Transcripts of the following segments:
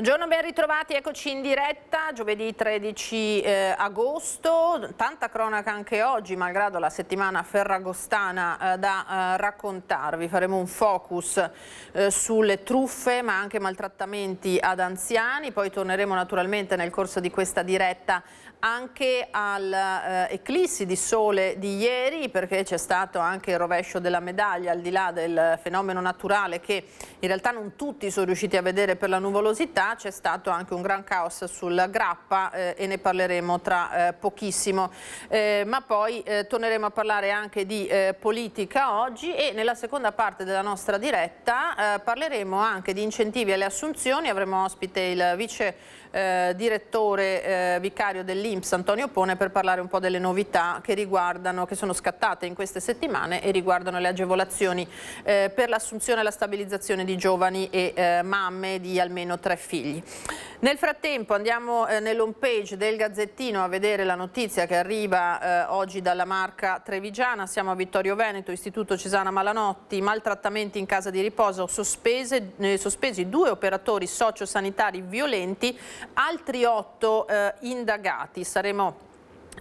Buongiorno, ben ritrovati, eccoci in diretta, giovedì 13 agosto, tanta cronaca anche oggi, malgrado la settimana ferragostana da raccontarvi. Faremo un focus sulle truffe ma anche maltrattamenti ad anziani, poi torneremo naturalmente nel corso di questa diretta anche all'eclissi di sole di ieri, perché c'è stato anche il rovescio della medaglia, al di là del fenomeno naturale che in realtà non tutti sono riusciti a vedere per la nuvolosità. C'è stato anche un gran caos sul Grappa e ne parleremo tra pochissimo, ma poi torneremo a parlare anche di politica oggi, e nella seconda parte della nostra diretta parleremo anche di incentivi alle assunzioni. Avremo ospite il vice direttore vicario dell'INPS Antonio Pone per parlare un po' delle novità che sono scattate in queste settimane e riguardano le agevolazioni per l'assunzione e la stabilizzazione di giovani e mamme di almeno 3 figli. Nel frattempo andiamo nell'home page del Gazzettino a vedere la notizia che arriva oggi dalla Marca trevigiana. Siamo a Vittorio Veneto, Istituto Cesana Malanotti, maltrattamenti in casa di riposo, sospesi 2 operatori sociosanitari violenti, altri 8 indagati. Saremo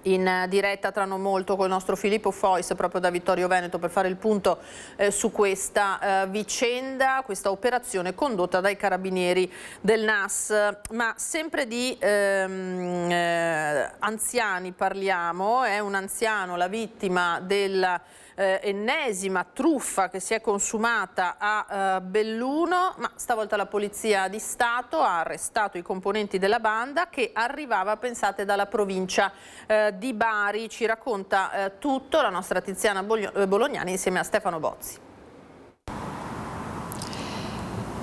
in diretta tra non molto con il nostro Filippo Fois proprio da Vittorio Veneto per fare il punto su questa vicenda, questa operazione condotta dai carabinieri del NAS. Ma sempre di anziani parliamo. È un anziano la vittima della ennesima truffa che si è consumata a Belluno, ma stavolta la Polizia di Stato ha arrestato i componenti della banda, che arrivava, pensate, dalla provincia di Bari. Ci racconta tutto la nostra Tiziana Bolognani insieme a Stefano Bozzi.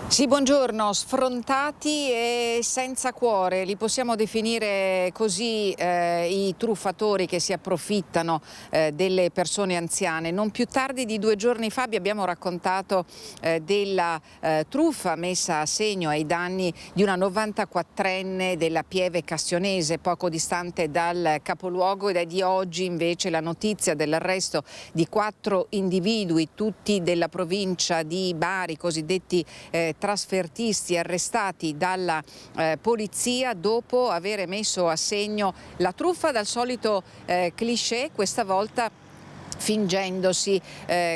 Sì, buongiorno. Sfrontati e senza cuore, li possiamo definire così i truffatori che si approfittano delle persone anziane. Non più tardi di 2 giorni fa vi abbiamo raccontato della truffa messa a segno ai danni di una 94enne della Pieve Cassionese, poco distante dal capoluogo, ed è di oggi invece la notizia dell'arresto di 4 individui, tutti della provincia di Bari, cosiddetti trasfertisti, arrestati dalla polizia dopo aver messo a segno la truffa dal solito cliché, questa volta fingendosi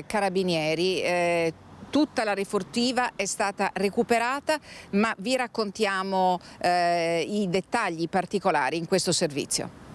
carabinieri. Tutta la refurtiva è stata recuperata, ma vi raccontiamo i dettagli particolari in questo servizio.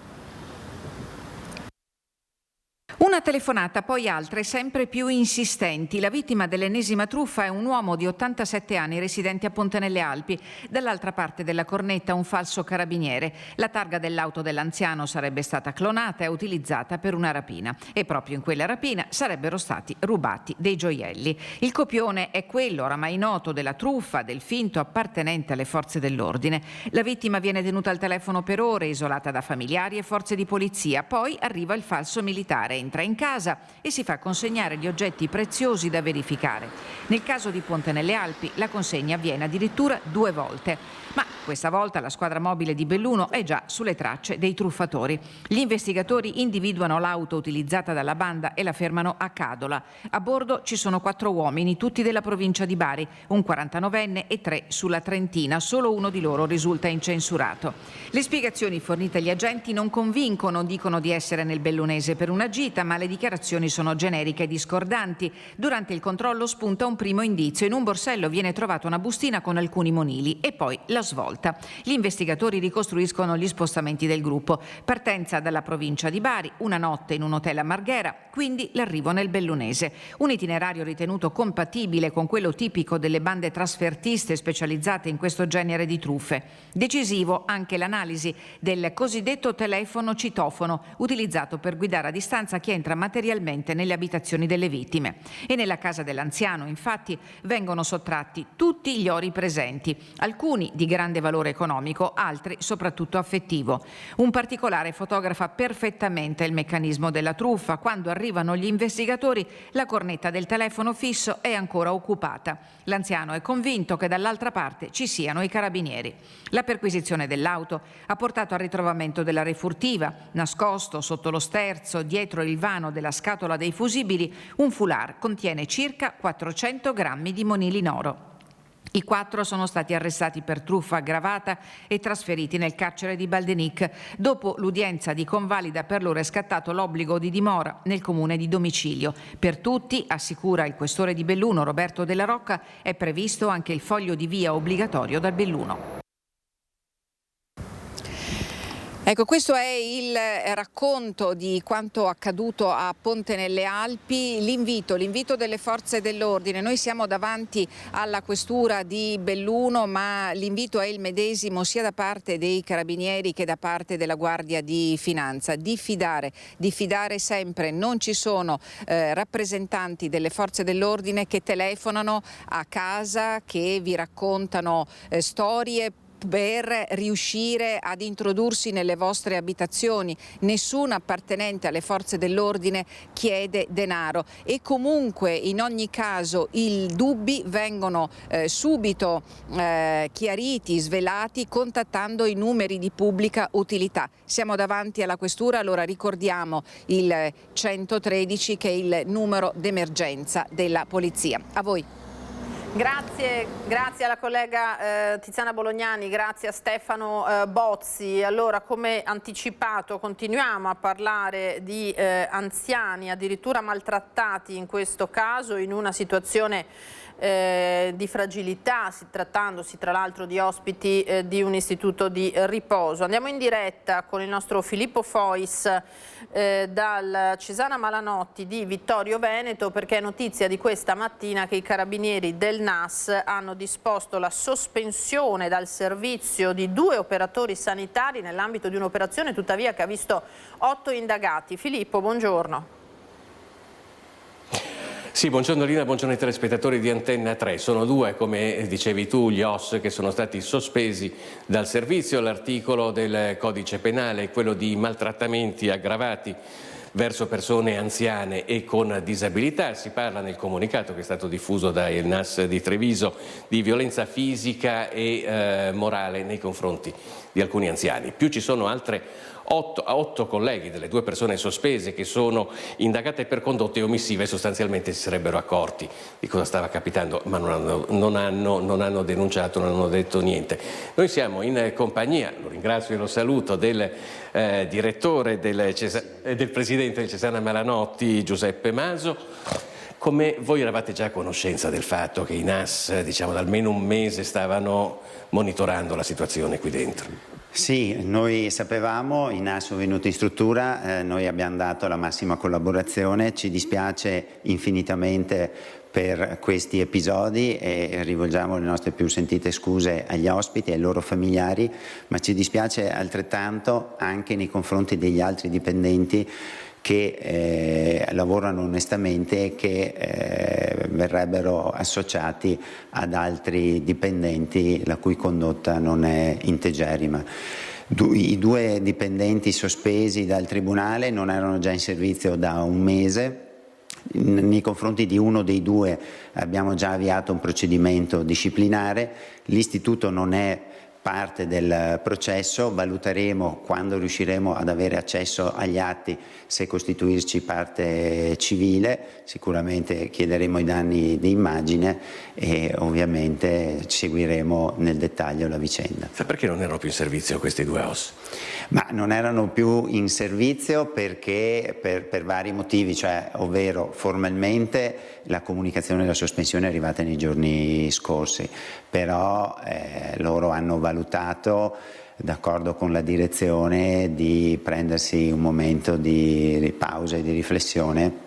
Una telefonata, poi altre sempre più insistenti. La vittima dell'ennesima truffa è un uomo di 87 anni residente a Ponte nelle Alpi. Dall'altra parte della cornetta un falso carabiniere. La targa dell'auto dell'anziano sarebbe stata clonata e utilizzata per una rapina. E proprio in quella rapina sarebbero stati rubati dei gioielli. Il copione è quello oramai noto della truffa del finto appartenente alle forze dell'ordine. La vittima viene tenuta al telefono per ore, isolata da familiari e forze di polizia. Poi arriva il falso militare, entra in casa e si fa consegnare gli oggetti preziosi da verificare. Nel caso di Ponte nelle Alpi la consegna avviene addirittura 2 volte. Ma questa volta la squadra mobile di Belluno è già sulle tracce dei truffatori. Gli investigatori individuano l'auto utilizzata dalla banda e la fermano a Cadola. A bordo ci sono 4 uomini, tutti della provincia di Bari, un 49enne e 3 sulla Trentina. Solo uno di loro risulta incensurato. Le spiegazioni fornite agli agenti non convincono, dicono di essere nel bellunese per una gita, ma le dichiarazioni sono generiche e discordanti. Durante il controllo spunta un primo indizio. In un borsello viene trovata una bustina con alcuni monili e poi la svolta. Gli investigatori ricostruiscono gli spostamenti del gruppo. Partenza dalla provincia di Bari, una notte in un hotel a Marghera, quindi l'arrivo nel bellunese. Un itinerario ritenuto compatibile con quello tipico delle bande trasfertiste specializzate in questo genere di truffe. Decisivo anche l'analisi del cosiddetto telefono citofono, utilizzato per guidare a distanza chi entra materialmente nelle abitazioni delle vittime. E nella casa dell'anziano, infatti, vengono sottratti tutti gli ori presenti, alcuni di grande valore economico, altri soprattutto affettivo. Un particolare fotografa perfettamente il meccanismo della truffa. Quando arrivano gli investigatori, la cornetta del telefono fisso è ancora occupata. L'anziano è convinto che dall'altra parte ci siano i carabinieri. La perquisizione dell'auto ha portato al ritrovamento della refurtiva, nascosto sotto lo sterzo, dietro il vano della scatola dei fusibili, un foulard contiene circa 400 grammi di monili in oro. I 4 sono stati arrestati per truffa aggravata e trasferiti nel carcere di Baldenic. Dopo l'udienza di convalida, per loro è scattato l'obbligo di dimora nel comune di domicilio. Per tutti, assicura il questore di Belluno Roberto Della Rocca, è previsto anche il foglio di via obbligatorio dal Belluno. Ecco, questo è il racconto di quanto accaduto a Ponte nelle Alpi, l'invito delle forze dell'ordine. Noi siamo davanti alla questura di Belluno, ma l'invito è il medesimo sia da parte dei carabinieri che da parte della Guardia di Finanza. Diffidare sempre, non ci sono rappresentanti delle forze dell'ordine che telefonano a casa, che vi raccontano storie per riuscire ad introdursi nelle vostre abitazioni. Nessun appartenente alle forze dell'ordine chiede denaro e comunque in ogni caso i dubbi vengono subito chiariti, svelati, contattando i numeri di pubblica utilità. Siamo davanti alla questura, allora ricordiamo il 113 che è il numero d'emergenza della polizia. A voi. Grazie alla collega Tiziana Bolognani, grazie a Stefano Bozzi. Allora, come anticipato, continuiamo a parlare di anziani addirittura maltrattati in questo caso, in una situazione di fragilità, trattandosi tra l'altro di ospiti di un istituto di riposo. Andiamo in diretta con il nostro Filippo Fois dal Cesana Malanotti di Vittorio Veneto, perché è notizia di questa mattina che i carabinieri del NAS hanno disposto la sospensione dal servizio di 2 operatori sanitari nell'ambito di un'operazione tuttavia che ha visto 8 indagati. Filippo, buongiorno. Sì, buongiorno Lina, buongiorno ai telespettatori di Antenna 3. Sono 2, come dicevi tu, gli OS che sono stati sospesi dal servizio. L'articolo del codice penale è quello di maltrattamenti aggravati verso persone anziane e con disabilità. Si parla nel comunicato che è stato diffuso dal NAS di Treviso di violenza fisica e morale nei confronti di alcuni anziani. Più ci sono altre 8 colleghi delle 2 persone sospese che sono indagate per condotte omissive. Sostanzialmente si sarebbero accorti di cosa stava capitando, ma non hanno denunciato, non hanno detto niente. Noi siamo in compagnia, lo ringrazio e lo saluto, del direttore del presidente del Cesana Malanotti, Giuseppe Maso. Come voi eravate già a conoscenza del fatto che i NAS, diciamo da almeno un mese, stavano monitorando la situazione qui dentro? Sì, noi sapevamo, i NAS sono venuti in struttura, noi abbiamo dato la massima collaborazione, ci dispiace infinitamente per questi episodi e rivolgiamo le nostre più sentite scuse agli ospiti e ai loro familiari, ma ci dispiace altrettanto anche nei confronti degli altri dipendenti che lavorano onestamente e che verrebbero associati ad altri dipendenti la cui condotta non è integerrima. I 2 dipendenti sospesi dal Tribunale non erano già in servizio da un mese. Nei confronti di uno dei 2 abbiamo già avviato un procedimento disciplinare. L'istituto non è parte del processo, valuteremo quando riusciremo ad avere accesso agli atti se costituirci parte civile, sicuramente chiederemo i danni di immagine e ovviamente seguiremo nel dettaglio la vicenda. Sa perché non erano più in servizio questi 2 OS? Ma non erano più in servizio perché per vari motivi, ovvero formalmente la comunicazione della sospensione è arrivata nei giorni scorsi, però loro hanno valutato, d'accordo con la direzione, di prendersi un momento di pausa e di riflessione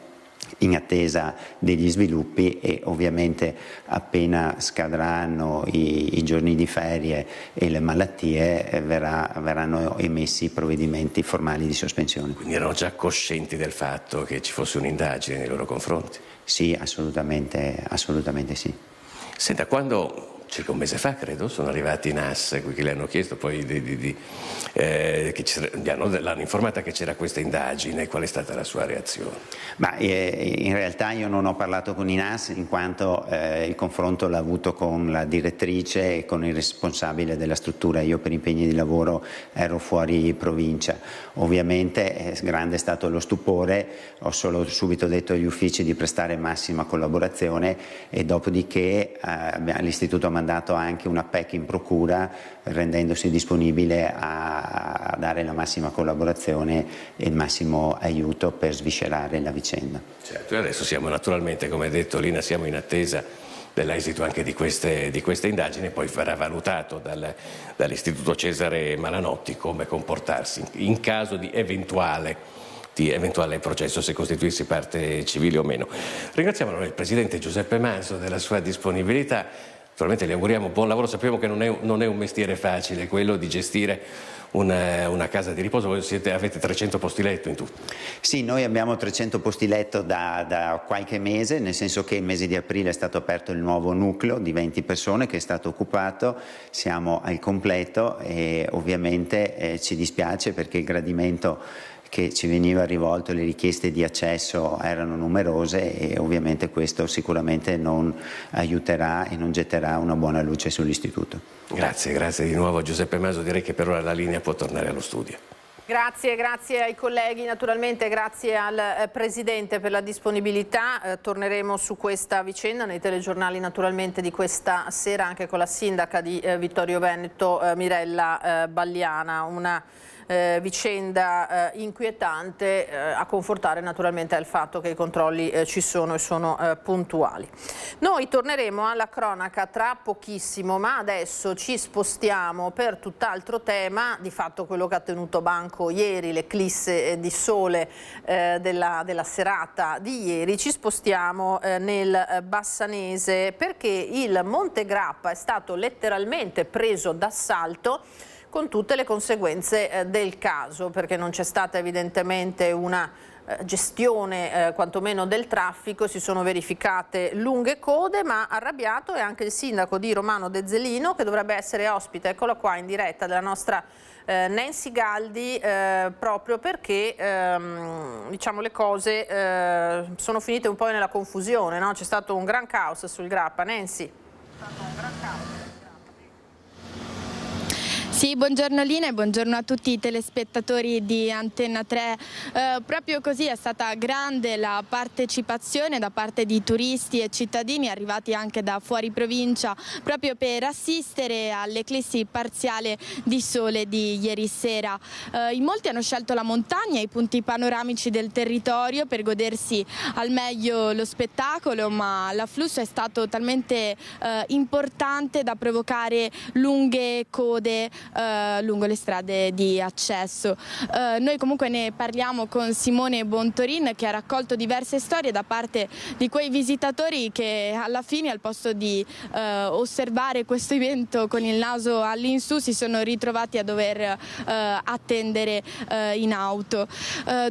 in attesa degli sviluppi e ovviamente appena scadranno i giorni di ferie e le malattie verranno emessi i provvedimenti formali di sospensione. Quindi erano già coscienti del fatto che ci fosse un'indagine nei loro confronti? Sì, assolutamente sì. Senta, quando circa un mese fa, credo, sono arrivati i NAS, qui che le hanno chiesto poi l'hanno informata che c'era questa indagine, qual è stata la sua reazione? In realtà io non ho parlato con i NAS in quanto il confronto l'ha avuto con la direttrice e con il responsabile della struttura. Io per impegni di lavoro ero fuori provincia. Ovviamente grande è stato lo stupore, ho solo subito detto agli uffici di prestare massima collaborazione e dopodiché l'istituto mandato anche un appello in procura rendendosi disponibile a dare la massima collaborazione e il massimo aiuto per sviscerare la vicenda. Certo, e adesso siamo naturalmente, come ha detto Lina, siamo in attesa dell'esito anche di queste indagini, poi verrà valutato dall'Istituto Cesare Malanotti come comportarsi in caso di eventuale processo, se costituirsi parte civile o meno. Ringraziamo allora il Presidente Giuseppe Manzo della sua disponibilità. Naturalmente gli auguriamo buon lavoro, sappiamo che non è un mestiere facile quello di gestire una casa di riposo. Voi avete 300 posti letto in tutto? Sì, noi abbiamo 300 posti letto da qualche mese, nel senso che il mese di aprile è stato aperto il nuovo nucleo di 20 persone che è stato occupato, siamo al completo e ovviamente ci dispiace perché il gradimento che ci veniva rivolto, le richieste di accesso erano numerose e ovviamente questo sicuramente non aiuterà e non getterà una buona luce sull'istituto. Grazie di nuovo Giuseppe Manzo, direi che per ora la linea può tornare allo studio. Grazie ai colleghi, naturalmente grazie al Presidente per la disponibilità. Torneremo su questa vicenda nei telegiornali naturalmente di questa sera anche con la sindaca di Vittorio Veneto, Mirella Balliana. Una vicenda inquietante, a confortare naturalmente al fatto che i controlli ci sono e sono puntuali. Noi torneremo alla cronaca tra pochissimo, ma adesso ci spostiamo per tutt'altro tema, di fatto quello che ha tenuto banco ieri, l'eclisse di sole della serata di ieri. Ci spostiamo nel Bassanese perché il Monte Grappa è stato letteralmente preso d'assalto con tutte le conseguenze del caso, perché non c'è stata evidentemente una gestione quantomeno del traffico, si sono verificate lunghe code, ma arrabbiato è anche il sindaco di Romano De Zelino, che dovrebbe essere ospite, eccolo qua in diretta, della nostra Nancy Galdi, proprio perché diciamo le cose sono finite un po' nella confusione, no? C'è stato un gran caos sul Grappa. Nancy? C'è stato un gran caos. Sì, buongiorno Lina e buongiorno a tutti i telespettatori di Antenna 3. Proprio così è stata grande la partecipazione da parte di turisti e cittadini arrivati anche da fuori provincia proprio per assistere all'eclissi parziale di sole di ieri sera. In molti hanno scelto la montagna e i punti panoramici del territorio per godersi al meglio lo spettacolo, ma l'afflusso è stato talmente importante da provocare lunghe code lungo le strade di accesso. Noi comunque ne parliamo con Simone Bontorin, che ha raccolto diverse storie da parte di quei visitatori che alla fine, al posto di osservare questo evento con il naso all'insù, si sono ritrovati a dover attendere in auto.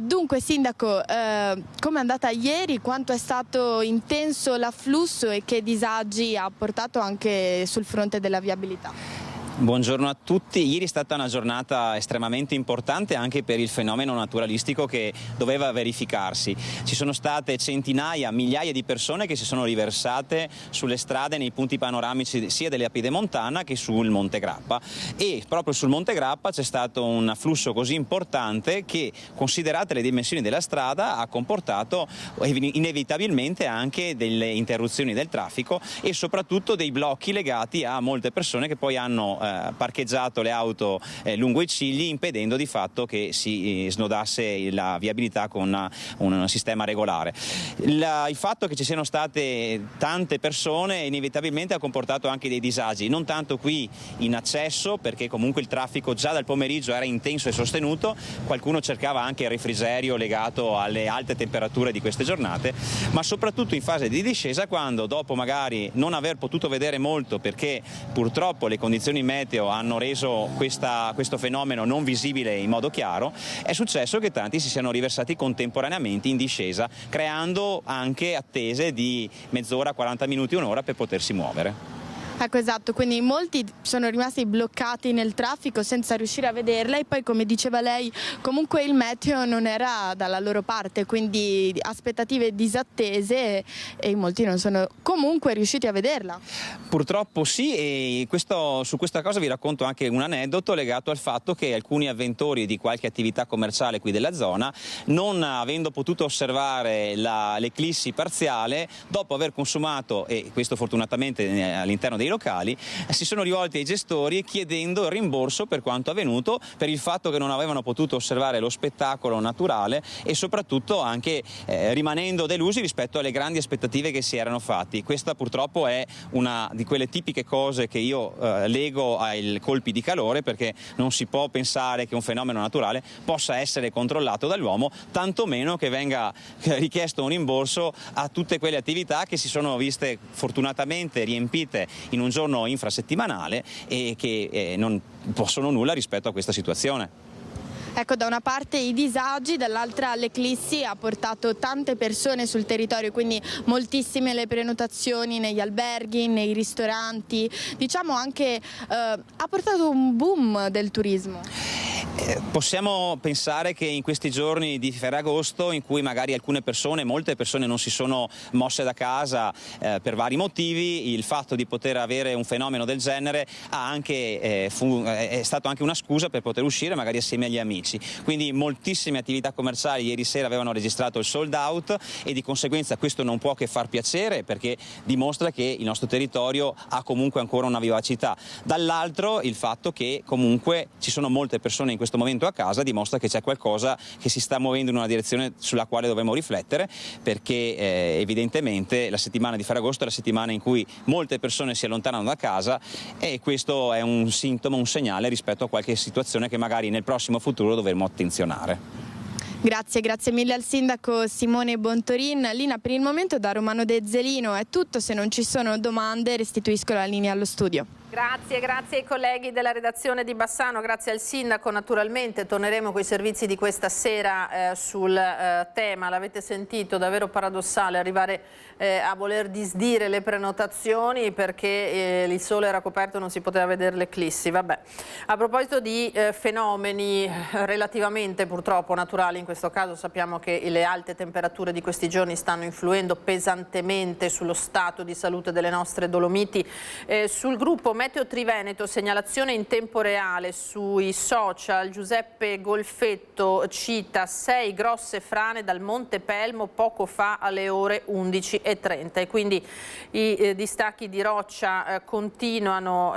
Dunque Sindaco, come è andata ieri? Quanto è stato intenso l'afflusso e che disagi ha portato anche sul fronte della viabilità? Buongiorno a tutti. Ieri è stata una giornata estremamente importante anche per il fenomeno naturalistico che doveva verificarsi. Ci sono state centinaia, migliaia di persone che si sono riversate sulle strade nei punti panoramici sia della Piedemontana che sul Monte Grappa, e proprio sul Monte Grappa c'è stato un afflusso così importante che, considerate le dimensioni della strada, ha comportato inevitabilmente anche delle interruzioni del traffico e soprattutto dei blocchi legati a molte persone che poi hanno parcheggiato le auto lungo i cigli, impedendo di fatto che si snodasse la viabilità con un sistema regolare. Il fatto che ci siano state tante persone inevitabilmente ha comportato anche dei disagi, non tanto qui in accesso, perché comunque il traffico già dal pomeriggio era intenso e sostenuto, qualcuno cercava anche il refrigerio legato alle alte temperature di queste giornate, ma soprattutto in fase di discesa, quando dopo magari non aver potuto vedere molto perché purtroppo le condizioni meteo hanno reso questo fenomeno non visibile in modo chiaro, è successo che tanti si siano riversati contemporaneamente in discesa, creando anche attese di mezz'ora, 40 minuti, un'ora per potersi muovere. Ecco, esatto, quindi molti sono rimasti bloccati nel traffico senza riuscire a vederla, e poi, come diceva lei, comunque il meteo non era dalla loro parte, quindi aspettative disattese, e molti non sono comunque riusciti a vederla. Purtroppo sì, e su questa cosa vi racconto anche un aneddoto legato al fatto che alcuni avventori di qualche attività commerciale qui della zona, non avendo potuto osservare l'eclissi parziale, dopo aver consumato, e questo fortunatamente all'interno dei i locali si sono rivolti ai gestori chiedendo il rimborso per quanto avvenuto, per il fatto che non avevano potuto osservare lo spettacolo naturale e soprattutto anche rimanendo delusi rispetto alle grandi aspettative che si erano fatti. Questa purtroppo è una di quelle tipiche cose che io lego ai colpi di calore, perché non si può pensare che un fenomeno naturale possa essere controllato dall'uomo, tantomeno che venga richiesto un rimborso a tutte quelle attività che si sono viste fortunatamente riempite in un giorno infrasettimanale e che non possono nulla rispetto a questa situazione. Ecco, da una parte i disagi, dall'altra l'eclissi ha portato tante persone sul territorio, quindi moltissime le prenotazioni negli alberghi, nei ristoranti, diciamo anche ha portato un boom del turismo. Possiamo pensare che in questi giorni di Ferragosto, in cui magari molte persone non si sono mosse da casa per vari motivi, il fatto di poter avere un fenomeno del genere è stato anche una scusa per poter uscire magari assieme agli amici. Quindi moltissime attività commerciali ieri sera avevano registrato il sold out e di conseguenza questo non può che far piacere, perché dimostra che il nostro territorio ha comunque ancora una vivacità. Dall'altro il fatto che comunque ci sono molte persone in questo momento a casa dimostra che c'è qualcosa che si sta muovendo in una direzione sulla quale dovremmo riflettere, perché evidentemente la settimana di Ferragosto è la settimana in cui molte persone si allontanano da casa e questo è un sintomo, un segnale rispetto a qualche situazione che magari nel prossimo futuro dovremo attenzionare. Grazie mille al sindaco Simone Bontorin. Lina, per il momento da Romano De Zelino è tutto, se non ci sono domande restituisco la linea allo studio. Grazie ai colleghi della redazione di Bassano, grazie al sindaco. Naturalmente torneremo con i servizi di questa sera sul tema, l'avete sentito, davvero paradossale arrivare a voler disdire le prenotazioni perché il sole era coperto e non si poteva vedere l'eclissi. Vabbè. A proposito di fenomeni relativamente purtroppo naturali, in questo caso sappiamo che le alte temperature di questi giorni stanno influendo pesantemente sullo stato di salute delle nostre Dolomiti. Sul gruppo Meteo Triveneto, segnalazione in tempo reale sui social, Giuseppe Golfetto cita 6 grosse frane dal Monte Pelmo poco fa alle ore 11:30 e quindi i distacchi di roccia continuano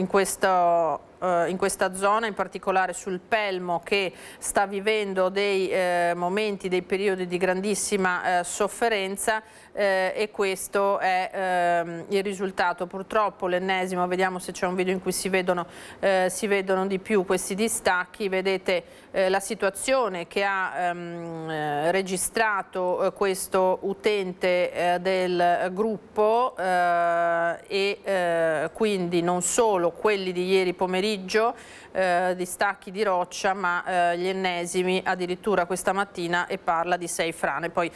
in questa zona, in particolare sul Pelmo, che sta vivendo dei momenti, dei periodi di grandissima sofferenza e questo è il risultato. Purtroppo l'ennesimo, vediamo se c'è un video in cui si vedono di più questi distacchi. Vedete la situazione che ha registrato questo utente del gruppo e quindi non solo quelli di ieri pomeriggio, distacchi di roccia, ma gli ennesimi addirittura questa mattina, e parla di 6 frane. Poi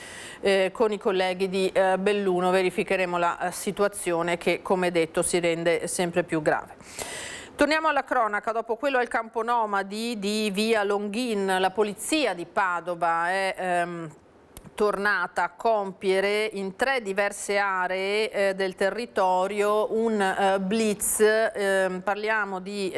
con i colleghi di Belluno verificheremo la situazione che, come detto, si rende sempre più grave. Torniamo alla cronaca. Dopo quello al Campo Nomadi di via Longhin, la polizia di Padova è tornata a compiere in 3 diverse aree del territorio un blitz. Parliamo di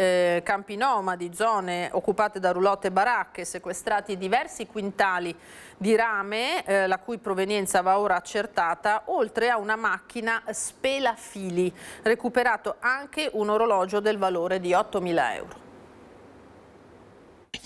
campi nomadi, zone occupate da roulotte e baracche, sequestrati diversi quintali di rame, la cui provenienza va ora accertata, oltre a una macchina spelafili. Recuperato anche un orologio del valore di 8.000 euro.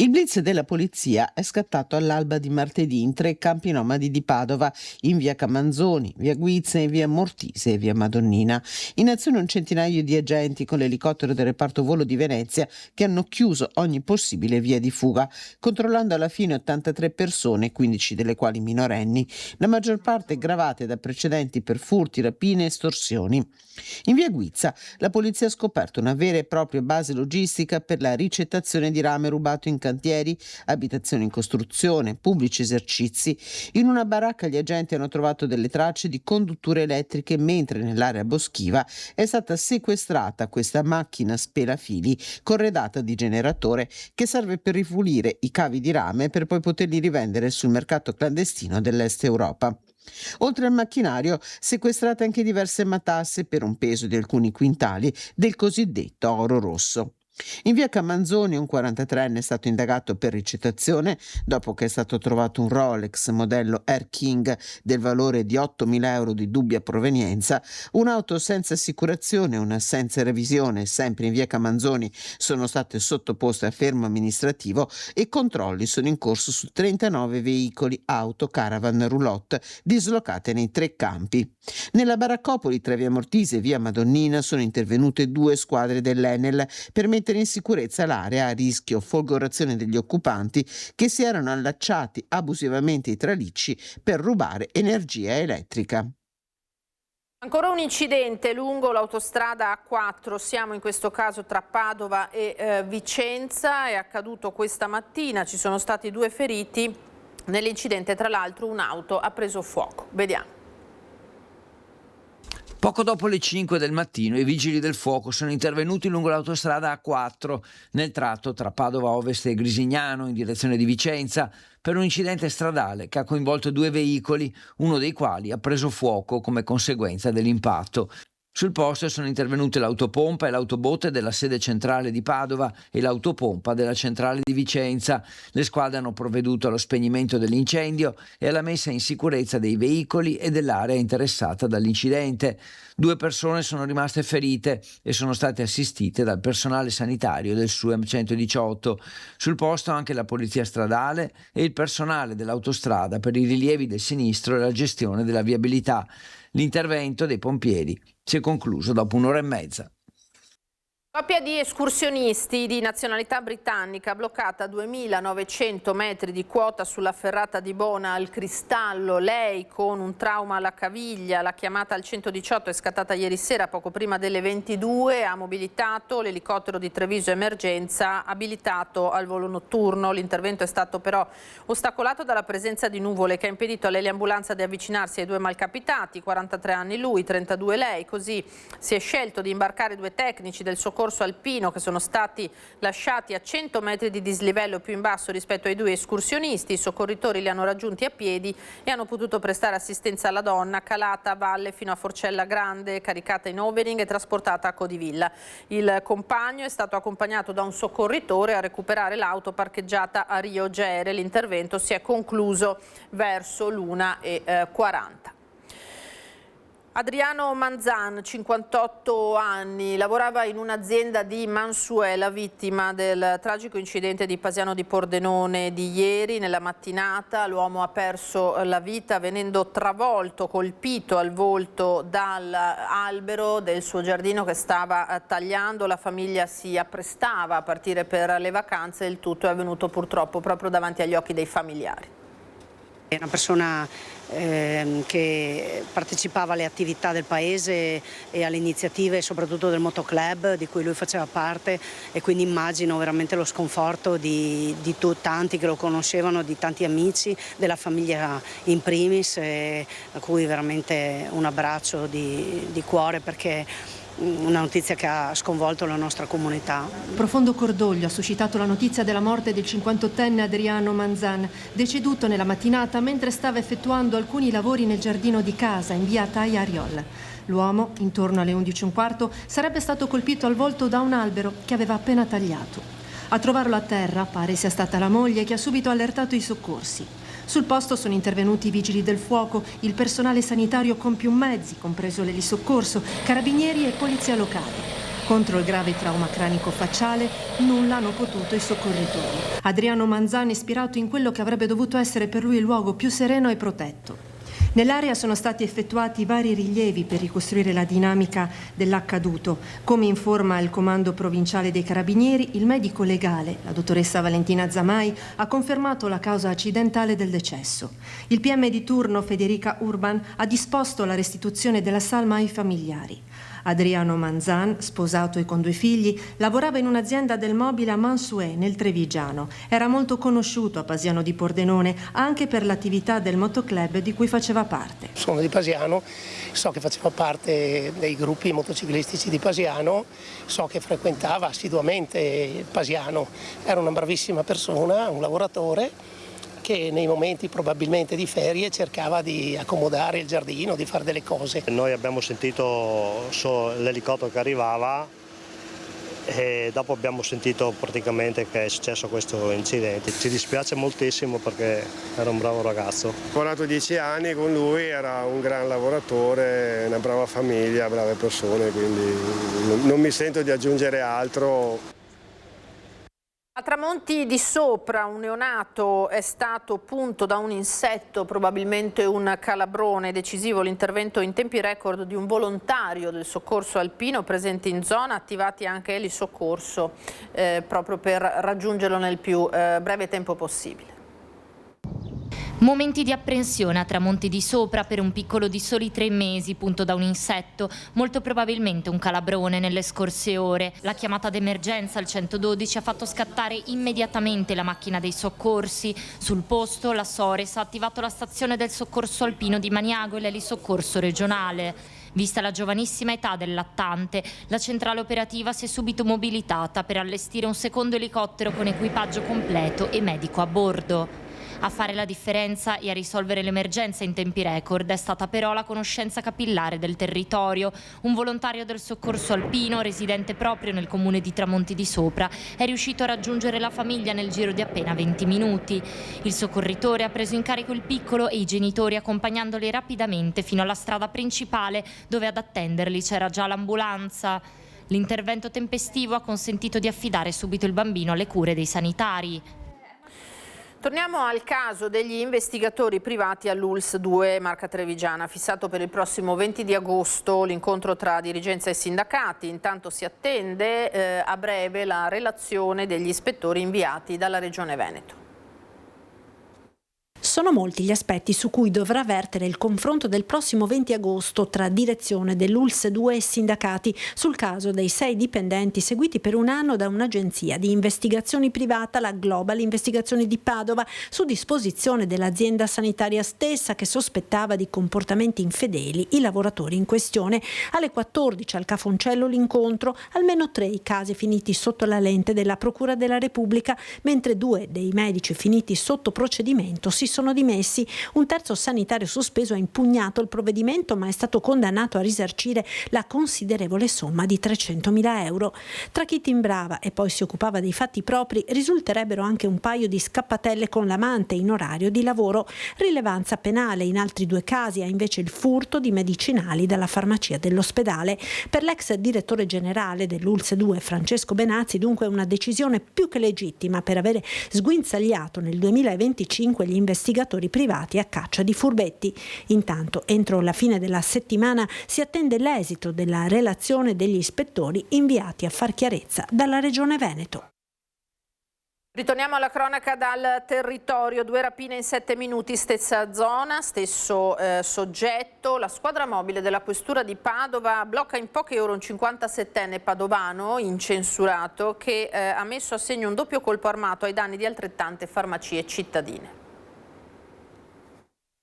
Il blitz della polizia è scattato all'alba di martedì in 3 campi nomadi di Padova, in via Camanzoni, via Guizza, via Mortise e via Madonnina. In azione un centinaio di agenti con l'elicottero del reparto volo di Venezia che hanno chiuso ogni possibile via di fuga, controllando alla fine 83 persone, 15 delle quali minorenni, la maggior parte gravate da precedenti per furti, rapine e estorsioni. In via Guizza la polizia ha scoperto una vera e propria base logistica per la ricettazione di rame rubato in cantieri, abitazioni in costruzione, pubblici esercizi. In una baracca gli agenti hanno trovato delle tracce di condutture elettriche, mentre nell'area boschiva è stata sequestrata questa macchina spelafili corredata di generatore che serve per ripulire i cavi di rame per poi poterli rivendere sul mercato clandestino dell'Est Europa. Oltre al macchinario, sequestrate anche diverse matasse per un peso di alcuni quintali del cosiddetto oro rosso. In via Camanzoni un 43enne è stato indagato per ricettazione dopo che è stato trovato un Rolex modello Air King del valore di 8.000 euro di dubbia provenienza, un'auto senza assicurazione e una senza revisione sempre in via Camanzoni sono state sottoposte a fermo amministrativo e controlli sono in corso su 39 veicoli, auto, caravan, roulotte dislocate nei 3 campi. Nella Baraccopoli tra via Mortise e via Madonnina sono intervenute 2 squadre dell'Enel per mettere in sicurezza l'area a rischio folgorazione degli occupanti che si erano allacciati abusivamente ai tralicci per rubare energia elettrica. Ancora un incidente lungo l'autostrada A4, siamo in questo caso tra Padova e Vicenza, è accaduto questa mattina, ci sono stati 2 feriti, nell'incidente tra l'altro un'auto ha preso fuoco. Vediamo. Poco dopo le 5 del mattino i vigili del fuoco sono intervenuti lungo l'autostrada A4 nel tratto tra Padova Ovest e Grisignano in direzione di Vicenza per un incidente stradale che ha coinvolto 2 veicoli, uno dei quali ha preso fuoco come conseguenza dell'impatto. Sul posto sono intervenute l'autopompa e l'autobotte della sede centrale di Padova e l'autopompa della centrale di Vicenza. Le squadre hanno provveduto allo spegnimento dell'incendio e alla messa in sicurezza dei veicoli e dell'area interessata dall'incidente. 2 persone sono rimaste ferite e sono state assistite dal personale sanitario del SUEM 118. Sul posto anche la polizia stradale e il personale dell'autostrada per i rilievi del sinistro e la gestione della viabilità. L'intervento dei pompieri si è concluso dopo 1 ora e mezza. Coppia di escursionisti di nazionalità britannica bloccata a 2.900 metri di quota sulla ferrata di Bona al Cristallo. Lei con un trauma alla caviglia, la chiamata al 118 è scattata ieri sera poco prima delle 22, ha mobilitato l'elicottero di Treviso Emergenza abilitato al volo notturno. L'intervento è stato però ostacolato dalla presenza di nuvole che ha impedito all'eliambulanza di avvicinarsi ai 2 malcapitati, 43 anni lui, 32 lei. Così si è scelto di imbarcare 2 tecnici del soccorso alpino che sono stati lasciati a 100 metri di dislivello più in basso rispetto ai 2 escursionisti. I soccorritori li hanno raggiunti a piedi e hanno potuto prestare assistenza alla donna calata a valle fino a Forcella Grande, caricata in overing e trasportata a Codivilla. Il compagno è stato accompagnato da un soccorritore a recuperare l'auto parcheggiata a Rio Gere. L'intervento si è concluso verso l'1:40. Adriano Manzan, 58 anni, lavorava in un'azienda di Mansuela, vittima del tragico incidente di Pasiano di Pordenone di ieri. Nella mattinata l'uomo ha perso la vita venendo travolto, colpito al volto dall'albero del suo giardino che stava tagliando. La famiglia si apprestava a partire per le vacanze e il tutto è avvenuto purtroppo proprio davanti agli occhi dei familiari. È una persona che partecipava alle attività del paese e alle iniziative soprattutto del motoclub di cui lui faceva parte, e quindi immagino veramente lo sconforto di tanti che lo conoscevano, di tanti amici, della famiglia in primis, a cui veramente un abbraccio di cuore, perché una notizia che ha sconvolto la nostra comunità. Profondo cordoglio ha suscitato la notizia della morte del 58enne Adriano Manzan, deceduto nella mattinata mentre stava effettuando alcuni lavori nel giardino di casa in via Taia Ariol. L'uomo, intorno alle 11:15, sarebbe stato colpito al volto da un albero che aveva appena tagliato. A trovarlo a terra pare sia stata la moglie che ha subito allertato i soccorsi. Sul posto sono intervenuti i vigili del fuoco, il personale sanitario con più mezzi, compreso l'elisoccorso, carabinieri e polizia locale. Contro il grave trauma cranico-facciale nulla hanno potuto i soccorritori. Adriano Manzan è ispirato in quello che avrebbe dovuto essere per lui il luogo più sereno e protetto. Nell'area sono stati effettuati vari rilievi per ricostruire la dinamica dell'accaduto. Come informa il Comando Provinciale dei Carabinieri, il medico legale, la dottoressa Valentina Zamai, ha confermato la causa accidentale del decesso. Il PM di turno, Federica Urban, ha disposto la restituzione della salma ai familiari. Adriano Manzan, sposato e con 2 figli, lavorava in un'azienda del mobile a Mansuè, nel Trevigiano. Era molto conosciuto a Pasiano di Pordenone anche per l'attività del motoclub di cui faceva parte. Sono di Pasiano, so che faceva parte dei gruppi motociclistici di Pasiano, so che frequentava assiduamente Pasiano. Era una bravissima persona, un lavoratore che nei momenti probabilmente di ferie cercava di accomodare il giardino, di fare delle cose. Noi abbiamo sentito l'elicottero che arrivava e dopo abbiamo sentito praticamente che è successo questo incidente. Ci dispiace moltissimo perché era un bravo ragazzo. Ho lavorato 10 anni con lui, era un gran lavoratore, una brava famiglia, brave persone, quindi non mi sento di aggiungere altro. A Tramonti di Sopra un neonato è stato punto da un insetto, probabilmente un calabrone. Decisivo l'intervento in tempi record di un volontario del soccorso alpino presente in zona, attivati anche elisoccorso proprio per raggiungerlo nel più breve tempo possibile. Momenti di apprensione a Tramonti di Sopra per un piccolo di soli 3 mesi, punto da un insetto, molto probabilmente un calabrone nelle scorse ore. La chiamata d'emergenza al 112 ha fatto scattare immediatamente la macchina dei soccorsi. Sul posto la Sores ha attivato la stazione del soccorso alpino di Maniago e l'elisoccorso regionale. Vista la giovanissima età del lattante, la centrale operativa si è subito mobilitata per allestire un secondo elicottero con equipaggio completo e medico a bordo. A fare la differenza e a risolvere l'emergenza in tempi record è stata però la conoscenza capillare del territorio. Un volontario del soccorso alpino, residente proprio nel comune di Tramonti di Sopra, è riuscito a raggiungere la famiglia nel giro di appena 20 minuti. Il soccorritore ha preso in carico il piccolo e i genitori accompagnandoli rapidamente fino alla strada principale, dove ad attenderli c'era già l'ambulanza. L'intervento tempestivo ha consentito di affidare subito il bambino alle cure dei sanitari. Torniamo al caso degli investigatori privati all'ULSS 2 Marca Trevigiana, fissato per il prossimo 20 di agosto l'incontro tra dirigenza e sindacati. Intanto si attende a breve la relazione degli ispettori inviati dalla Regione Veneto. Sono molti gli aspetti su cui dovrà vertere il confronto del prossimo 20 agosto tra direzione dell'ULSS 2 e sindacati sul caso dei 6 dipendenti seguiti per un anno da un'agenzia di investigazioni privata, la Global Investigazioni di Padova, su disposizione dell'azienda sanitaria stessa che sospettava di comportamenti infedeli i lavoratori in questione. Alle 14 al Cafoncello l'incontro, almeno 3 i casi finiti sotto la lente della Procura della Repubblica, mentre 2 dei medici finiti sotto procedimento si sono dimessi. Un terzo sanitario sospeso ha impugnato il provvedimento, ma è stato condannato a risarcire la considerevole somma di 300.000 euro. Tra chi timbrava e poi si occupava dei fatti propri risulterebbero anche un paio di scappatelle con l'amante in orario di lavoro. Rilevanza penale in altri 2 casi ha invece il furto di medicinali dalla farmacia dell'ospedale. Per l'ex direttore generale dell'ULSS 2 Francesco Benazzi dunque una decisione più che legittima per avere sguinzagliato nel 2025 gli investigatori privati a caccia di furbetti. Intanto, entro la fine della settimana si attende l'esito della relazione degli ispettori inviati a far chiarezza dalla Regione Veneto. Ritorniamo alla cronaca dal territorio. 2 rapine in 7 minuti, stessa zona, stesso soggetto. La squadra mobile della questura di Padova blocca in poche ore un 57enne padovano incensurato che ha messo a segno un doppio colpo armato ai danni di altrettante farmacie cittadine.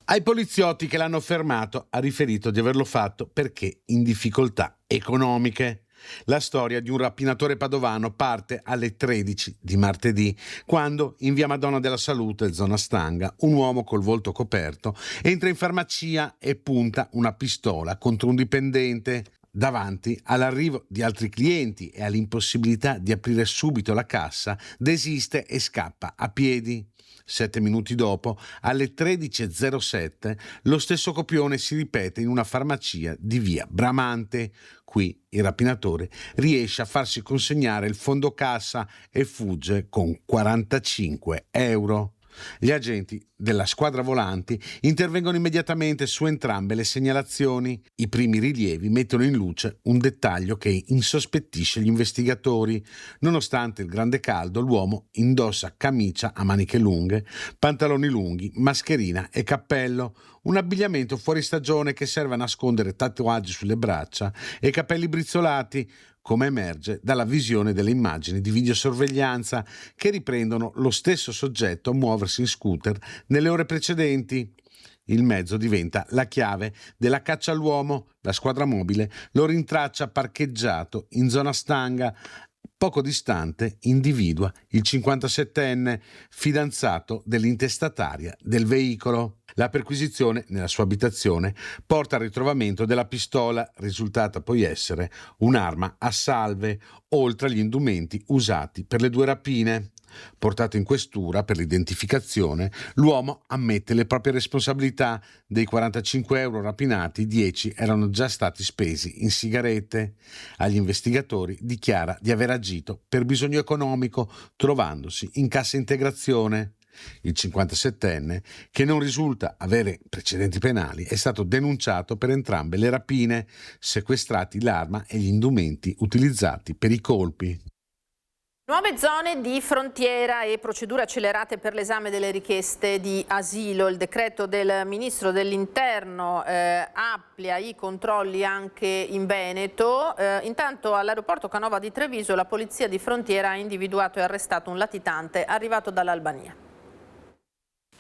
Ai poliziotti che l'hanno fermato ha riferito di averlo fatto perché in difficoltà economiche. La storia di un rapinatore padovano parte alle 13 di martedì, quando in via Madonna della Salute, zona Stanga, un uomo col volto coperto entra in farmacia e punta una pistola contro un dipendente. Davanti all'arrivo di altri clienti e all'impossibilità di aprire subito la cassa, desiste e scappa a piedi. 7 minuti dopo, alle 13.07, lo stesso copione si ripete in una farmacia di via Bramante. Qui il rapinatore riesce a farsi consegnare il fondo cassa e fugge con 45 euro. Gli agenti della squadra volanti intervengono immediatamente su entrambe le segnalazioni. I primi rilievi mettono in luce un dettaglio che insospettisce gli investigatori. Nonostante il grande caldo, l'uomo indossa camicia a maniche lunghe, pantaloni lunghi, mascherina e cappello, un abbigliamento fuori stagione che serve a nascondere tatuaggi sulle braccia e capelli brizzolati, come emerge dalla visione delle immagini di videosorveglianza che riprendono lo stesso soggetto a muoversi in scooter nelle ore precedenti. Il mezzo diventa la chiave della caccia all'uomo. La squadra mobile lo rintraccia parcheggiato in zona Stanga, poco distante individua il 57enne fidanzato dell'intestataria del veicolo. La perquisizione nella sua abitazione porta al ritrovamento della pistola, risultata poi essere un'arma a salve, oltre agli indumenti usati per le 2 rapine. Portato in questura per l'identificazione, l'uomo ammette le proprie responsabilità. Dei 45 euro rapinati, 10 erano già stati spesi in sigarette. Agli investigatori dichiara di aver agito per bisogno economico, trovandosi in cassa integrazione. Il 57enne, che non risulta avere precedenti penali, è stato denunciato per entrambe le rapine, sequestrati l'arma e gli indumenti utilizzati per i colpi. Nuove zone di frontiera e procedure accelerate per l'esame delle richieste di asilo. Il decreto del Ministro dell'Interno amplia i controlli anche in Veneto. Intanto all'aeroporto Canova di Treviso la polizia di frontiera ha individuato e arrestato un latitante arrivato dall'Albania.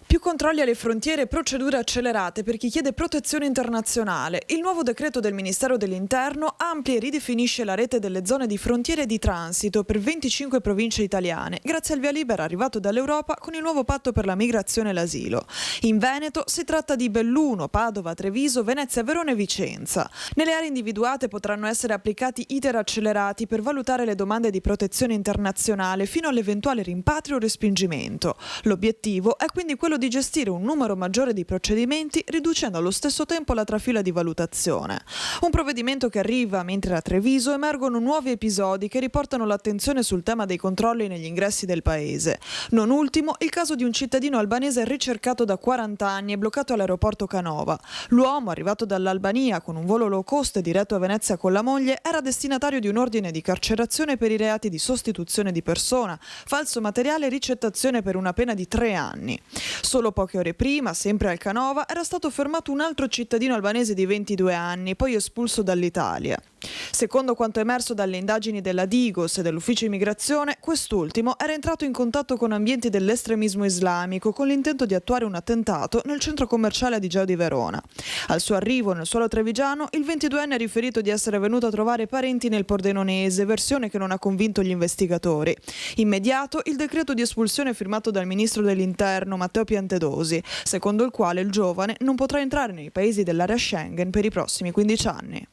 Più controlli alle frontiere e procedure accelerate per chi chiede protezione internazionale. Il nuovo decreto del Ministero dell'Interno amplia e ridefinisce la rete delle zone di frontiere e di transito per 25 province italiane, grazie al via libera arrivato dall'Europa con il nuovo patto per la migrazione e l'asilo. In Veneto si tratta di Belluno, Padova, Treviso, Venezia, Verona e Vicenza. Nelle aree individuate potranno essere applicati iter accelerati per valutare le domande di protezione internazionale fino all'eventuale rimpatrio o respingimento. L'obiettivo è quindi quello di gestire un numero maggiore di procedimenti, riducendo allo stesso tempo la trafila di valutazione. Un provvedimento che arriva mentre a Treviso emergono nuovi episodi che riportano l'attenzione sul tema dei controlli negli ingressi del paese. Non ultimo il caso di un cittadino albanese ricercato da 40 anni e bloccato all'aeroporto Canova. L'uomo, arrivato dall'Albania con un volo low cost diretto a Venezia con la moglie, era destinatario di un ordine di carcerazione per i reati di sostituzione di persona, falso materiale e ricettazione per una pena di 3 anni. Solo poche ore prima, sempre al Canova, era stato fermato un altro cittadino albanese di 22 anni, poi espulso dall'Italia. Secondo quanto emerso dalle indagini della Digos e dell'Ufficio Immigrazione, quest'ultimo era entrato in contatto con ambienti dell'estremismo islamico con l'intento di attuare un attentato nel centro commerciale Adigeo di Verona. Al suo arrivo nel suolo trevigiano, il 22enne ha riferito di essere venuto a trovare parenti nel Pordenonese, versione che non ha convinto gli investigatori. Immediato il decreto di espulsione firmato dal ministro dell'Interno Matteo Piantedosi, secondo il quale il giovane non potrà entrare nei paesi dell'area Schengen per i prossimi 15 anni.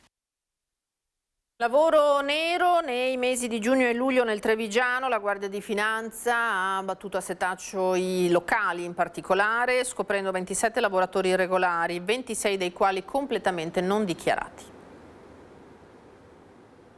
Lavoro nero nei mesi di giugno e luglio nel Trevigiano. La Guardia di Finanza ha battuto a setaccio i locali in particolare, scoprendo 27 lavoratori irregolari, 26 dei quali completamente non dichiarati.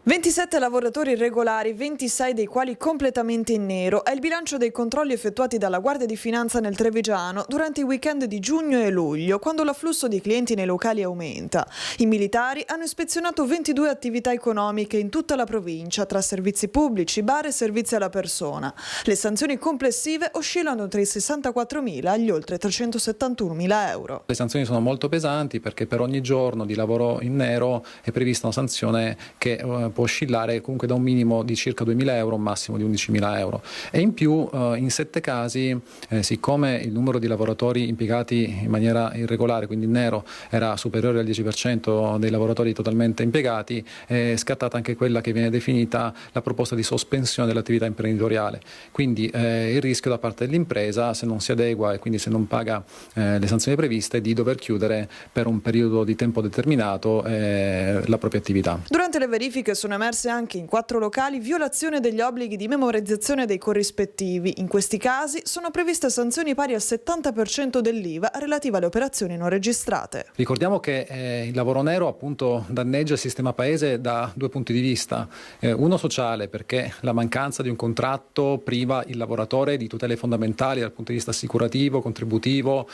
27 lavoratori irregolari, 26 dei quali completamente in nero. È il bilancio dei controlli effettuati dalla Guardia di Finanza nel Trevigiano durante i weekend di giugno e luglio, quando l'afflusso di clienti nei locali aumenta. I militari hanno ispezionato 22 attività economiche in tutta la provincia, tra servizi pubblici, bar e servizi alla persona. Le sanzioni complessive oscillano tra i 64.000 agli oltre 371.000 euro. Le sanzioni sono molto pesanti perché per ogni giorno di lavoro in nero è prevista una sanzione che può oscillare comunque da un minimo di circa 2.000 euro a un massimo di 11.000 euro. E in più in 7 casi, siccome il numero di lavoratori impiegati in maniera irregolare, quindi in nero, era superiore al 10% dei lavoratori totalmente impiegati, è scattata anche quella che viene definita la proposta di sospensione dell'attività imprenditoriale. Quindi il rischio da parte dell'impresa, se non si adegua e quindi se non paga le sanzioni previste, di dover chiudere per un periodo di tempo determinato la propria attività. Durante le verifiche sono emerse anche in 4 locali violazione degli obblighi di memorizzazione dei corrispettivi. In questi casi sono previste sanzioni pari al 70% dell'IVA relativa alle operazioni non registrate. Ricordiamo che il lavoro nero appunto danneggia il sistema paese da 2 punti di vista. Uno sociale, perché la mancanza di un contratto priva il lavoratore di tutele fondamentali dal punto di vista assicurativo, contributivo,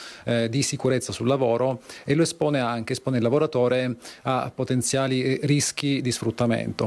di sicurezza sul lavoro, e lo espone il lavoratore a potenziali rischi di sfruttamento.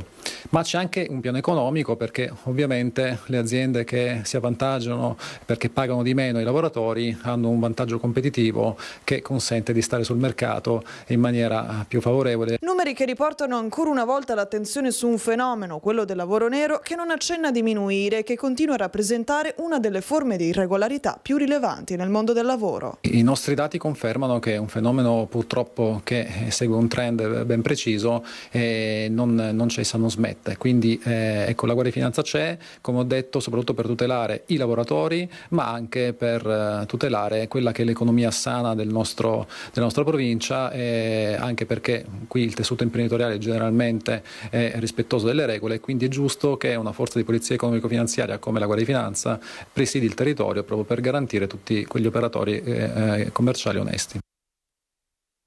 Ma c'è anche un piano economico, perché ovviamente le aziende che si avvantaggiano perché pagano di meno i lavoratori hanno un vantaggio competitivo che consente di stare sul mercato in maniera più favorevole. Numeri che riportano ancora una volta l'attenzione su un fenomeno, quello del lavoro nero, che non accenna a diminuire e che continua a rappresentare una delle forme di irregolarità più rilevanti nel mondo del lavoro. I nostri dati confermano che è un fenomeno purtroppo che segue un trend ben preciso e non c'è processi non smette. Quindi ecco, la Guardia di Finanza c'è, come ho detto, soprattutto per tutelare i lavoratori, ma anche per tutelare quella che è l'economia sana della nostra provincia, anche perché qui il tessuto imprenditoriale generalmente è rispettoso delle regole, quindi è giusto che una forza di polizia economico-finanziaria come la Guardia di Finanza presidi il territorio proprio per garantire tutti quegli operatori commerciali onesti.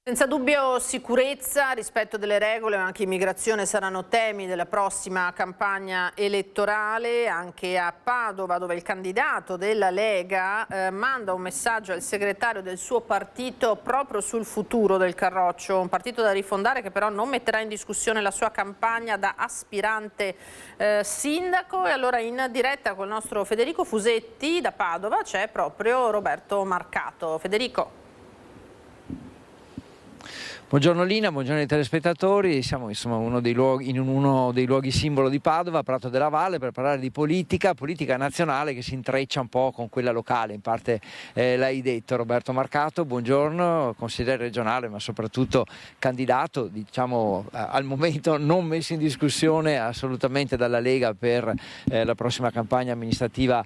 Senza dubbio sicurezza, rispetto delle regole, ma anche immigrazione saranno temi della prossima campagna elettorale. Anche a Padova, dove il candidato della Lega manda un messaggio al segretario del suo partito proprio sul futuro del Carroccio, un partito da rifondare che però non metterà in discussione la sua campagna da aspirante sindaco. E allora in diretta col nostro Federico Fusetti da Padova c'è proprio Roberto Marcato. Federico. Buongiorno Lina, buongiorno ai telespettatori. Siamo insomma in uno dei luoghi simbolo di Padova, Prato della Valle, per parlare di politica nazionale che si intreccia un po' con quella locale. In parte l'hai detto. Roberto Marcato, buongiorno, consigliere regionale ma soprattutto candidato, diciamo al momento non messo in discussione assolutamente dalla Lega per la prossima campagna amministrativa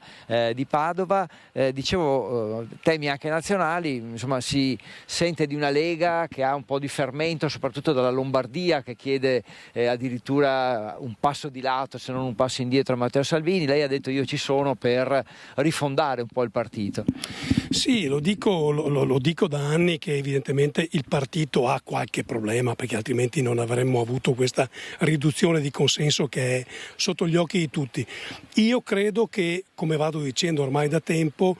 di Padova. Dicevo, temi anche nazionali, insomma si sente di una Lega che ha un po' di fermento, soprattutto dalla Lombardia, che chiede addirittura un passo di lato, se non un passo indietro a Matteo Salvini. Lei ha detto io ci sono per rifondare un po' il partito. Sì, lo dico da anni che evidentemente il partito ha qualche problema, perché altrimenti non avremmo avuto questa riduzione di consenso che è sotto gli occhi di tutti. Io credo che, come vado dicendo ormai da tempo,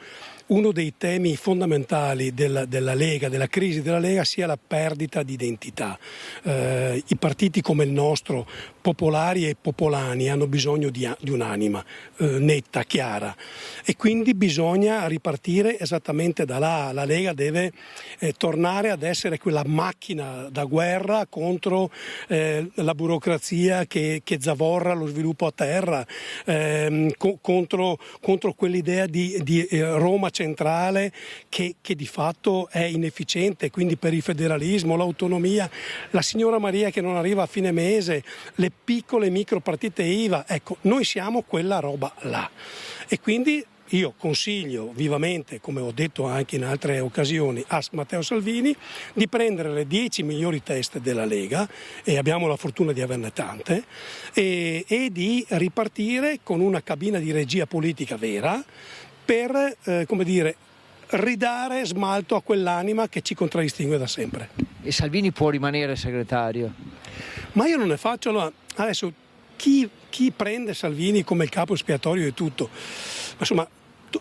uno dei temi fondamentali della Lega, della crisi della Lega, sia la perdita di identità. I partiti come il nostro, popolari e popolani, hanno bisogno di un'anima netta, chiara, e quindi bisogna ripartire esattamente da là. La Lega deve tornare ad essere quella macchina da guerra contro la burocrazia che zavorra lo sviluppo a terra, contro quell'idea di Roma centrale che di fatto è inefficiente, quindi per il federalismo, l'autonomia, la signora Maria che non arriva a fine mese, le piccole micro partite IVA. Ecco, noi siamo quella roba là, e quindi io consiglio vivamente, come ho detto anche in altre occasioni, a Matteo Salvini di prendere le 10 migliori teste della Lega, e abbiamo la fortuna di averne tante, e di ripartire con una cabina di regia politica vera per, ridare smalto a quell'anima che ci contraddistingue da sempre. E Salvini può rimanere segretario? Ma io non ne faccio. Adesso chi prende Salvini come il capo espiatorio di tutto? Ma insomma,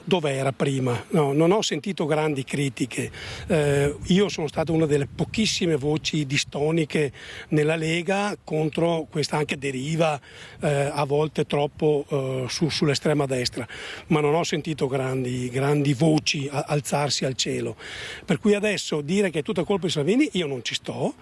dove era prima? No, non ho sentito grandi critiche. Io sono stata una delle pochissime voci distoniche nella Lega contro questa anche deriva a volte troppo sull'estrema destra, ma non ho sentito grandi voci alzarsi al cielo. Per cui adesso dire che è tutta colpa di Salvini, io non ci sto.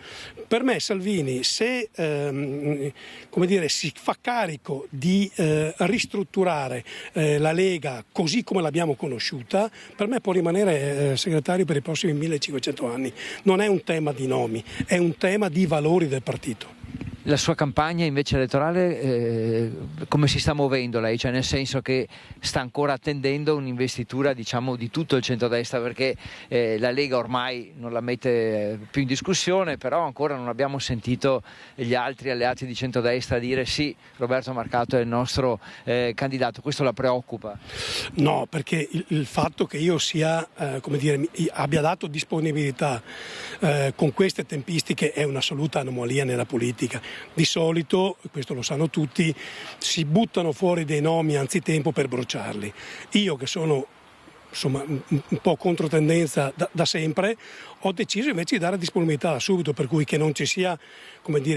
Per me Salvini, se si fa carico di ristrutturare la Lega così come l'abbiamo conosciuta, per me può rimanere segretario per i prossimi 1500 anni. Non è un tema di nomi, è un tema di valori del partito. La sua campagna invece elettorale come si sta muovendo lei? Cioè nel senso che sta ancora attendendo un'investitura, diciamo, di tutto il centrodestra, perché la Lega ormai non la mette più in discussione, però ancora non abbiamo sentito gli altri alleati di centrodestra dire sì, Roberto Marcato è il nostro candidato. Questo la preoccupa? No, perché il fatto che io abbia dato disponibilità con queste tempistiche è un'assoluta anomalia nella politica. Di solito, questo lo sanno tutti, si buttano fuori dei nomi anzitempo per bruciarli. Io, che sono un po' controtendenza da sempre, ho deciso invece di dare disponibilità da subito, per cui che non ci sia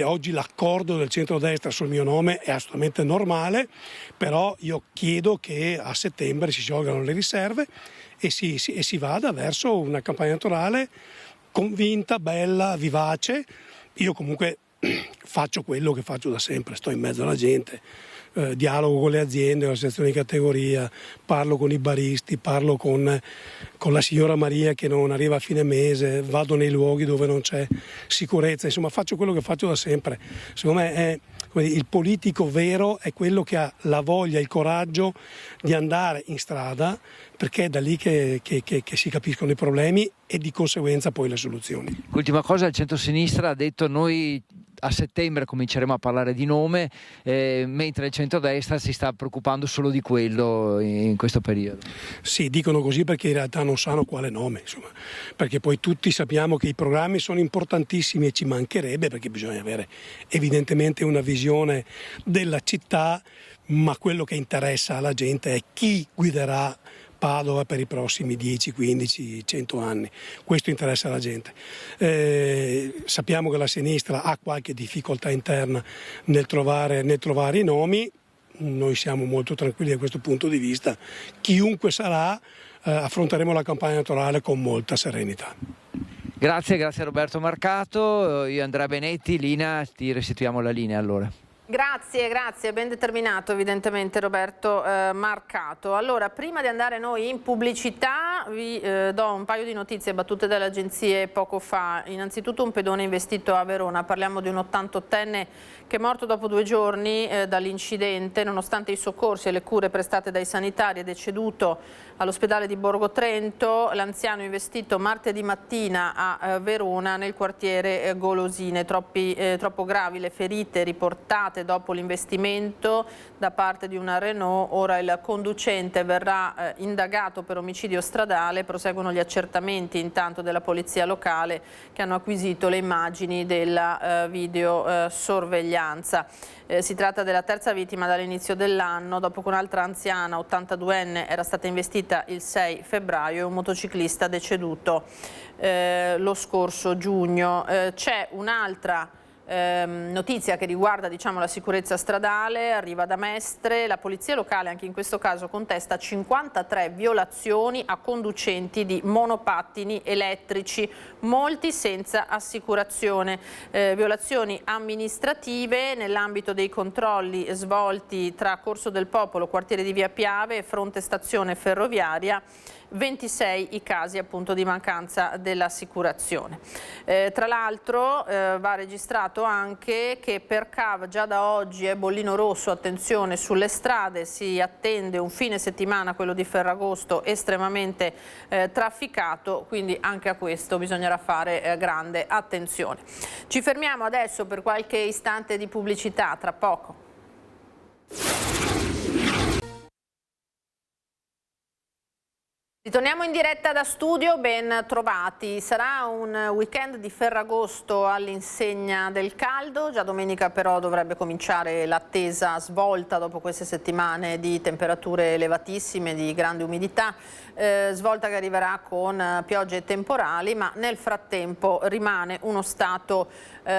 oggi l'accordo del centrodestra sul mio nome è assolutamente normale, però io chiedo che a settembre si sciolgano le riserve e si vada verso una campagna elettorale convinta, bella, vivace. Io comunque faccio quello che faccio da sempre, sto in mezzo alla gente, dialogo con le aziende, con le associazioni di categoria, parlo con i baristi, parlo con la signora Maria che non arriva a fine mese, vado nei luoghi dove non c'è sicurezza, insomma faccio quello che faccio da sempre. Secondo me il politico vero è quello che ha la voglia e il coraggio di andare in strada, perché è da lì che si capiscono i problemi e di conseguenza poi le soluzioni. L'ultima cosa, il centro-sinistra ha detto noi a settembre cominceremo a parlare di nome, mentre il centrodestra si sta preoccupando solo di quello in questo periodo. Sì, dicono così perché in realtà non sanno quale nome, insomma, perché poi tutti sappiamo che i programmi sono importantissimi e ci mancherebbe, perché bisogna avere evidentemente una visione della città, ma quello che interessa alla gente è chi guiderà Padova per i prossimi 10, 15, 100 anni. Questo interessa alla gente. Sappiamo che la sinistra ha qualche difficoltà interna nel trovare i nomi, noi siamo molto tranquilli da questo punto di vista. Chiunque sarà, affronteremo la campagna elettorale con molta serenità. Grazie Roberto Marcato. Io Andrea Benetti, Lina, ti restituiamo la linea allora. Grazie, ben determinato evidentemente Roberto Marcato. Allora, prima di andare noi in pubblicità vi do un paio di notizie battute dalle agenzie poco fa. Innanzitutto un pedone investito a Verona, parliamo di un 88enne che è morto dopo 2 giorni dall'incidente, nonostante i soccorsi e le cure prestate dai sanitari è deceduto all'ospedale di Borgo Trento. L'anziano investito martedì mattina a Verona nel quartiere Golosine. Troppo gravi le ferite riportate dopo l'investimento da parte di una Renault. Ora il conducente verrà indagato per omicidio stradale. Proseguono gli accertamenti intanto della polizia locale che hanno acquisito le immagini della videosorveglianza. Si tratta della terza vittima dall'inizio dell'anno, dopo che un'altra anziana 82enne era stata investita il 6 febbraio e un motociclista deceduto lo scorso giugno. C'è un'altra notizia che riguarda la sicurezza stradale, arriva da Mestre. La polizia locale anche in questo caso contesta 53 violazioni a conducenti di monopattini elettrici, molti senza assicurazione, violazioni amministrative nell'ambito dei controlli svolti tra Corso del Popolo, quartiere di Via Piave e fronte stazione ferroviaria. 26 i casi appunto di mancanza dell'assicurazione. Tra l'altro va registrato anche che per CAV già da oggi è bollino rosso, attenzione sulle strade, si attende un fine settimana, quello di Ferragosto, estremamente trafficato, quindi anche a questo bisognerà fare grande attenzione. Ci fermiamo adesso per qualche istante di pubblicità, tra poco. Ritorniamo in diretta da studio, ben trovati. Sarà un weekend di Ferragosto all'insegna del caldo, già domenica però dovrebbe cominciare l'attesa svolta dopo queste settimane di temperature elevatissime, di grande umidità, svolta che arriverà con piogge e temporali, ma nel frattempo rimane uno stato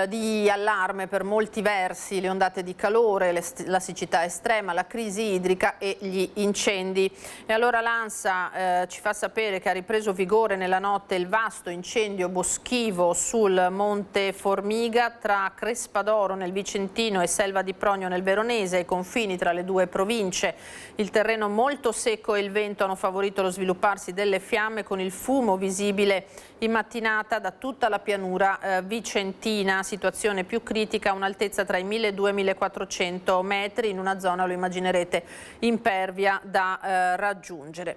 di allarme per molti versi, le ondate di calore, la siccità estrema, la crisi idrica e gli incendi. E allora l'ANSA ci fa sapere che ha ripreso vigore nella notte il vasto incendio boschivo sul Monte Formiga tra Crespadoro nel Vicentino e Selva di Pronio nel Veronese, ai confini tra le due province. Il terreno molto secco e il vento hanno favorito lo svilupparsi delle fiamme, con il fumo visibile in mattinata da tutta la pianura vicentina. Situazione più critica a un'altezza tra i 1200 e i 1400 metri, in una zona, lo immaginerete, impervia da raggiungere.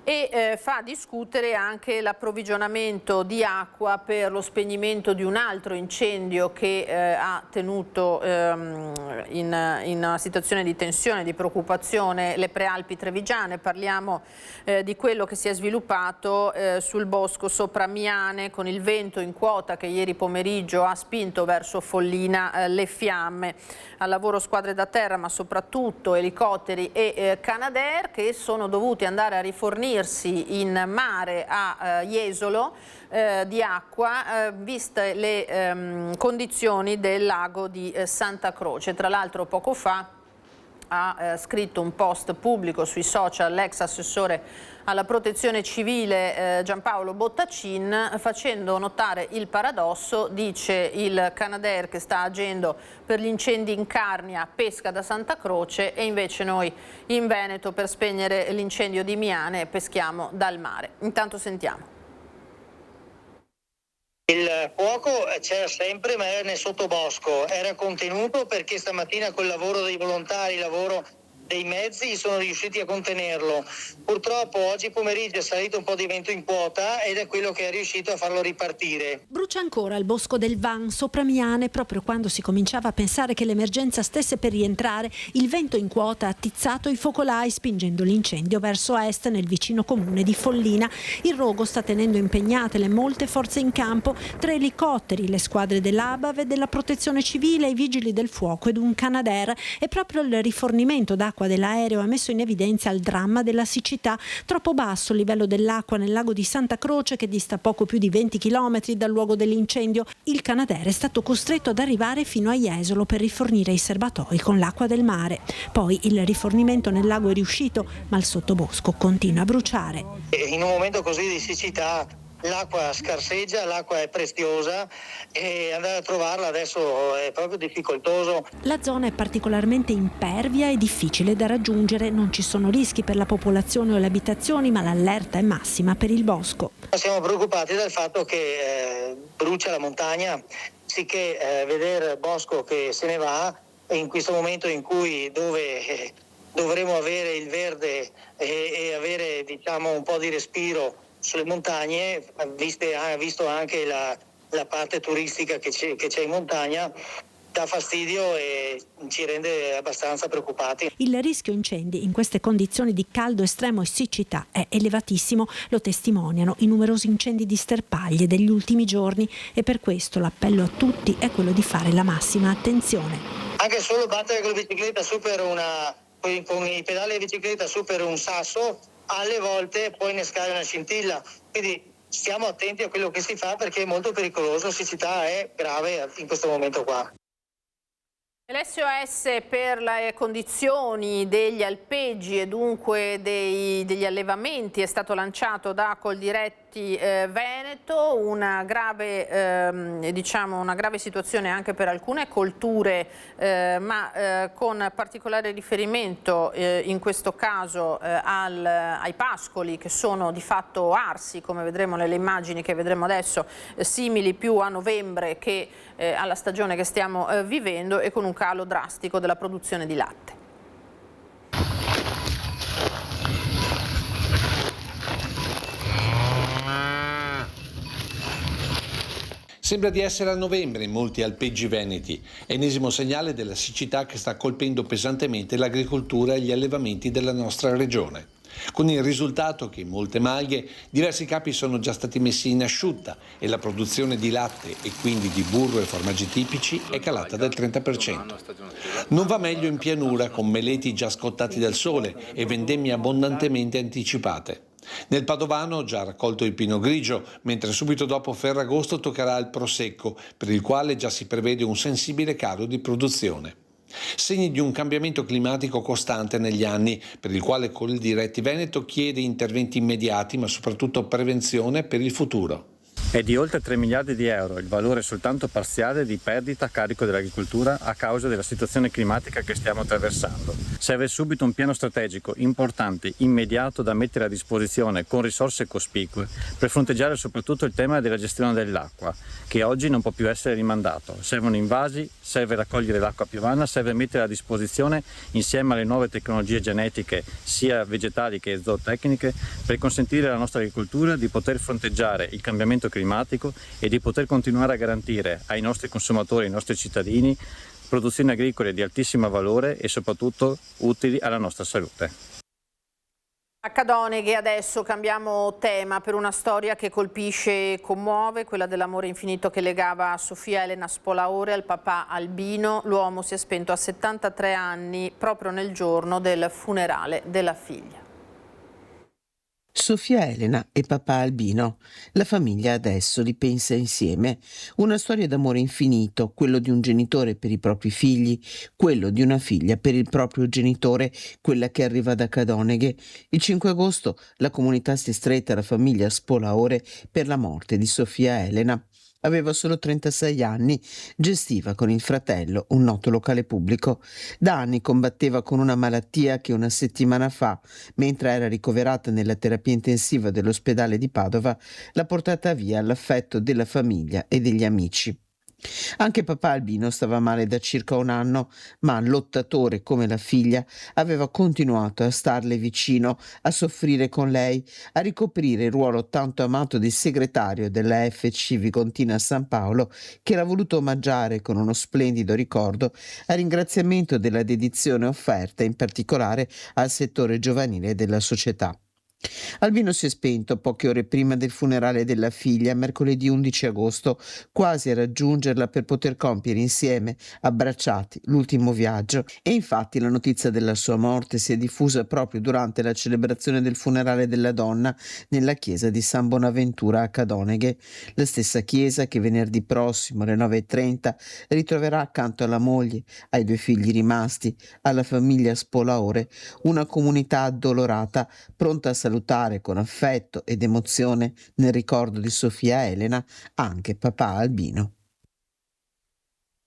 E fa discutere anche l'approvvigionamento di acqua per lo spegnimento di un altro incendio che ha tenuto in una situazione di tensione, di preoccupazione, le prealpi trevigiane. Parliamo di quello che si è sviluppato sul bosco sopra Miane, con il vento in quota che ieri pomeriggio ha spinto verso Follina le fiamme. Al lavoro squadre da terra, ma soprattutto elicotteri e Canadair, che sono dovuti andare a rifornirsi in mare a Jesolo di acqua, viste le condizioni del lago di Santa Croce. Tra l'altro poco fa ha scritto un post pubblico sui social l'ex assessore alla protezione civile Giampaolo Bottacin, facendo notare il paradosso. Dice il Canadair che sta agendo per gli incendi in Carnia, pesca da Santa Croce, e invece noi in Veneto per spegnere l'incendio di Miane peschiamo dal mare. Intanto sentiamo. Il fuoco c'era sempre, ma era nel sottobosco, era contenuto perché stamattina col lavoro dei volontari, il lavoro dei mezzi, sono riusciti a contenerlo. Purtroppo oggi pomeriggio è salito un po' di vento in quota ed è quello che è riuscito a farlo ripartire. Brucia ancora il bosco del Van sopra Miane. Proprio quando si cominciava a pensare che l'emergenza stesse per rientrare, il vento in quota ha attizzato i focolai spingendo l'incendio verso est nel vicino comune di Follina. Il rogo sta tenendo impegnate le molte forze in campo, 3 elicotteri, le squadre dell'ABAV e della Protezione Civile, i vigili del fuoco ed un Canadair. E proprio il rifornimento d'acqua dell'aereo ha messo in evidenza il dramma della siccità. Troppo basso il livello dell'acqua nel lago di Santa Croce, che dista poco più di 20 km dal luogo dell'incendio. Il Canadair è stato costretto ad arrivare fino a Jesolo per rifornire i serbatoi con l'acqua del mare. Poi il rifornimento nel lago è riuscito, ma il sottobosco continua a bruciare. In un momento così di siccità l'acqua scarseggia, l'acqua è preziosa e andare a trovarla adesso è proprio difficoltoso. La zona è particolarmente impervia e difficile da raggiungere. Non ci sono rischi per la popolazione o le abitazioni, ma l'allerta è massima per il bosco. Siamo preoccupati dal fatto che brucia la montagna, sicché vedere il bosco che se ne va in questo momento in cui dove dovremo avere il verde e avere, diciamo, un po' di respiro sulle montagne, visto anche la parte turistica che c'è in montagna, dà fastidio e ci rende abbastanza preoccupati. Il rischio incendi in queste condizioni di caldo estremo e siccità è elevatissimo, lo testimoniano i numerosi incendi di sterpaglie degli ultimi giorni, e per questo l'appello a tutti è quello di fare la massima attenzione. Anche solo battere con la bicicletta su per con i pedali di bicicletta su per un sasso, alle volte può innescare una scintilla, quindi stiamo attenti a quello che si fa perché è molto pericoloso, la siccità è grave in questo momento qua. L'SOS per le condizioni degli alpeggi e dunque degli allevamenti è stato lanciato da Coldiretti Veneto, una grave situazione anche per alcune colture, ma con particolare riferimento in questo caso ai pascoli che sono di fatto arsi, come vedremo nelle immagini che vedremo adesso, simili più a novembre che alla stagione che stiamo vivendo, e con un calo drastico della produzione di latte. Sembra di essere a novembre in molti alpeggi veneti, ennesimo segnale della siccità che sta colpendo pesantemente l'agricoltura e gli allevamenti della nostra regione, con il risultato che in molte maglie diversi capi sono già stati messi in asciutta e la produzione di latte e quindi di burro e formaggi tipici è calata del 30%. Non va meglio in pianura, con meleti già scottati dal sole e vendemmie abbondantemente anticipate. Nel Padovano già raccolto il pino grigio, mentre subito dopo Ferragosto toccherà il prosecco, per il quale già si prevede un sensibile calo di produzione. Segni di un cambiamento climatico costante negli anni, per il quale Coldiretti Veneto chiede interventi immediati, ma soprattutto prevenzione per il futuro. È di oltre 3 miliardi di euro il valore soltanto parziale di perdita a carico dell'agricoltura a causa della situazione climatica che stiamo attraversando. Serve subito un piano strategico importante, immediato, da mettere a disposizione con risorse cospicue per fronteggiare soprattutto il tema della gestione dell'acqua, che oggi non può più essere rimandato. Servono invasi, serve raccogliere l'acqua piovana, serve mettere a disposizione, insieme alle nuove tecnologie genetiche, sia vegetali che zootecniche, per consentire alla nostra agricoltura di poter fronteggiare il cambiamento climatico e di poter continuare a garantire ai nostri consumatori, ai nostri cittadini, produzioni agricole di altissimo valore e soprattutto utili alla nostra salute. A Cadoneghe adesso cambiamo tema per una storia che colpisce e commuove, quella dell'amore infinito che legava Sofia Elena Spolaore al papà Albino. L'uomo si è spento a 73 anni proprio nel giorno del funerale della figlia. Sofia Elena e papà Albino. La famiglia adesso ripensa insieme. Una storia d'amore infinito, quello di un genitore per i propri figli, quello di una figlia per il proprio genitore, quella che arriva da Cadoneghe. Il 5 agosto la comunità si è stretta alla famiglia Spolaore per la morte di Sofia Elena. Aveva solo 36 anni, gestiva con il fratello un noto locale pubblico. Da anni combatteva con una malattia che una settimana fa, mentre era ricoverata nella terapia intensiva dell'ospedale di Padova, l'ha portata via all'affetto della famiglia e degli amici. Anche papà Albino stava male da circa un anno, ma lottatore come la figlia aveva continuato a starle vicino, a soffrire con lei, a ricoprire il ruolo tanto amato di segretario della FC Vigontina San Paolo, che l'ha voluto omaggiare con uno splendido ricordo a ringraziamento della dedizione offerta in particolare al settore giovanile della società. Albino si è spento poche ore prima del funerale della figlia, mercoledì 11 agosto, quasi a raggiungerla per poter compiere insieme, abbracciati, l'ultimo viaggio. E infatti la notizia della sua morte si è diffusa proprio durante la celebrazione del funerale della donna nella chiesa di San Bonaventura a Cadoneghe, la stessa chiesa che venerdì prossimo alle 9:30 ritroverà accanto alla moglie, ai 2 figli rimasti, alla famiglia Spolaore, una comunità addolorata, pronta a salutare con affetto ed emozione nel ricordo di Sofia Elena anche papà Albino.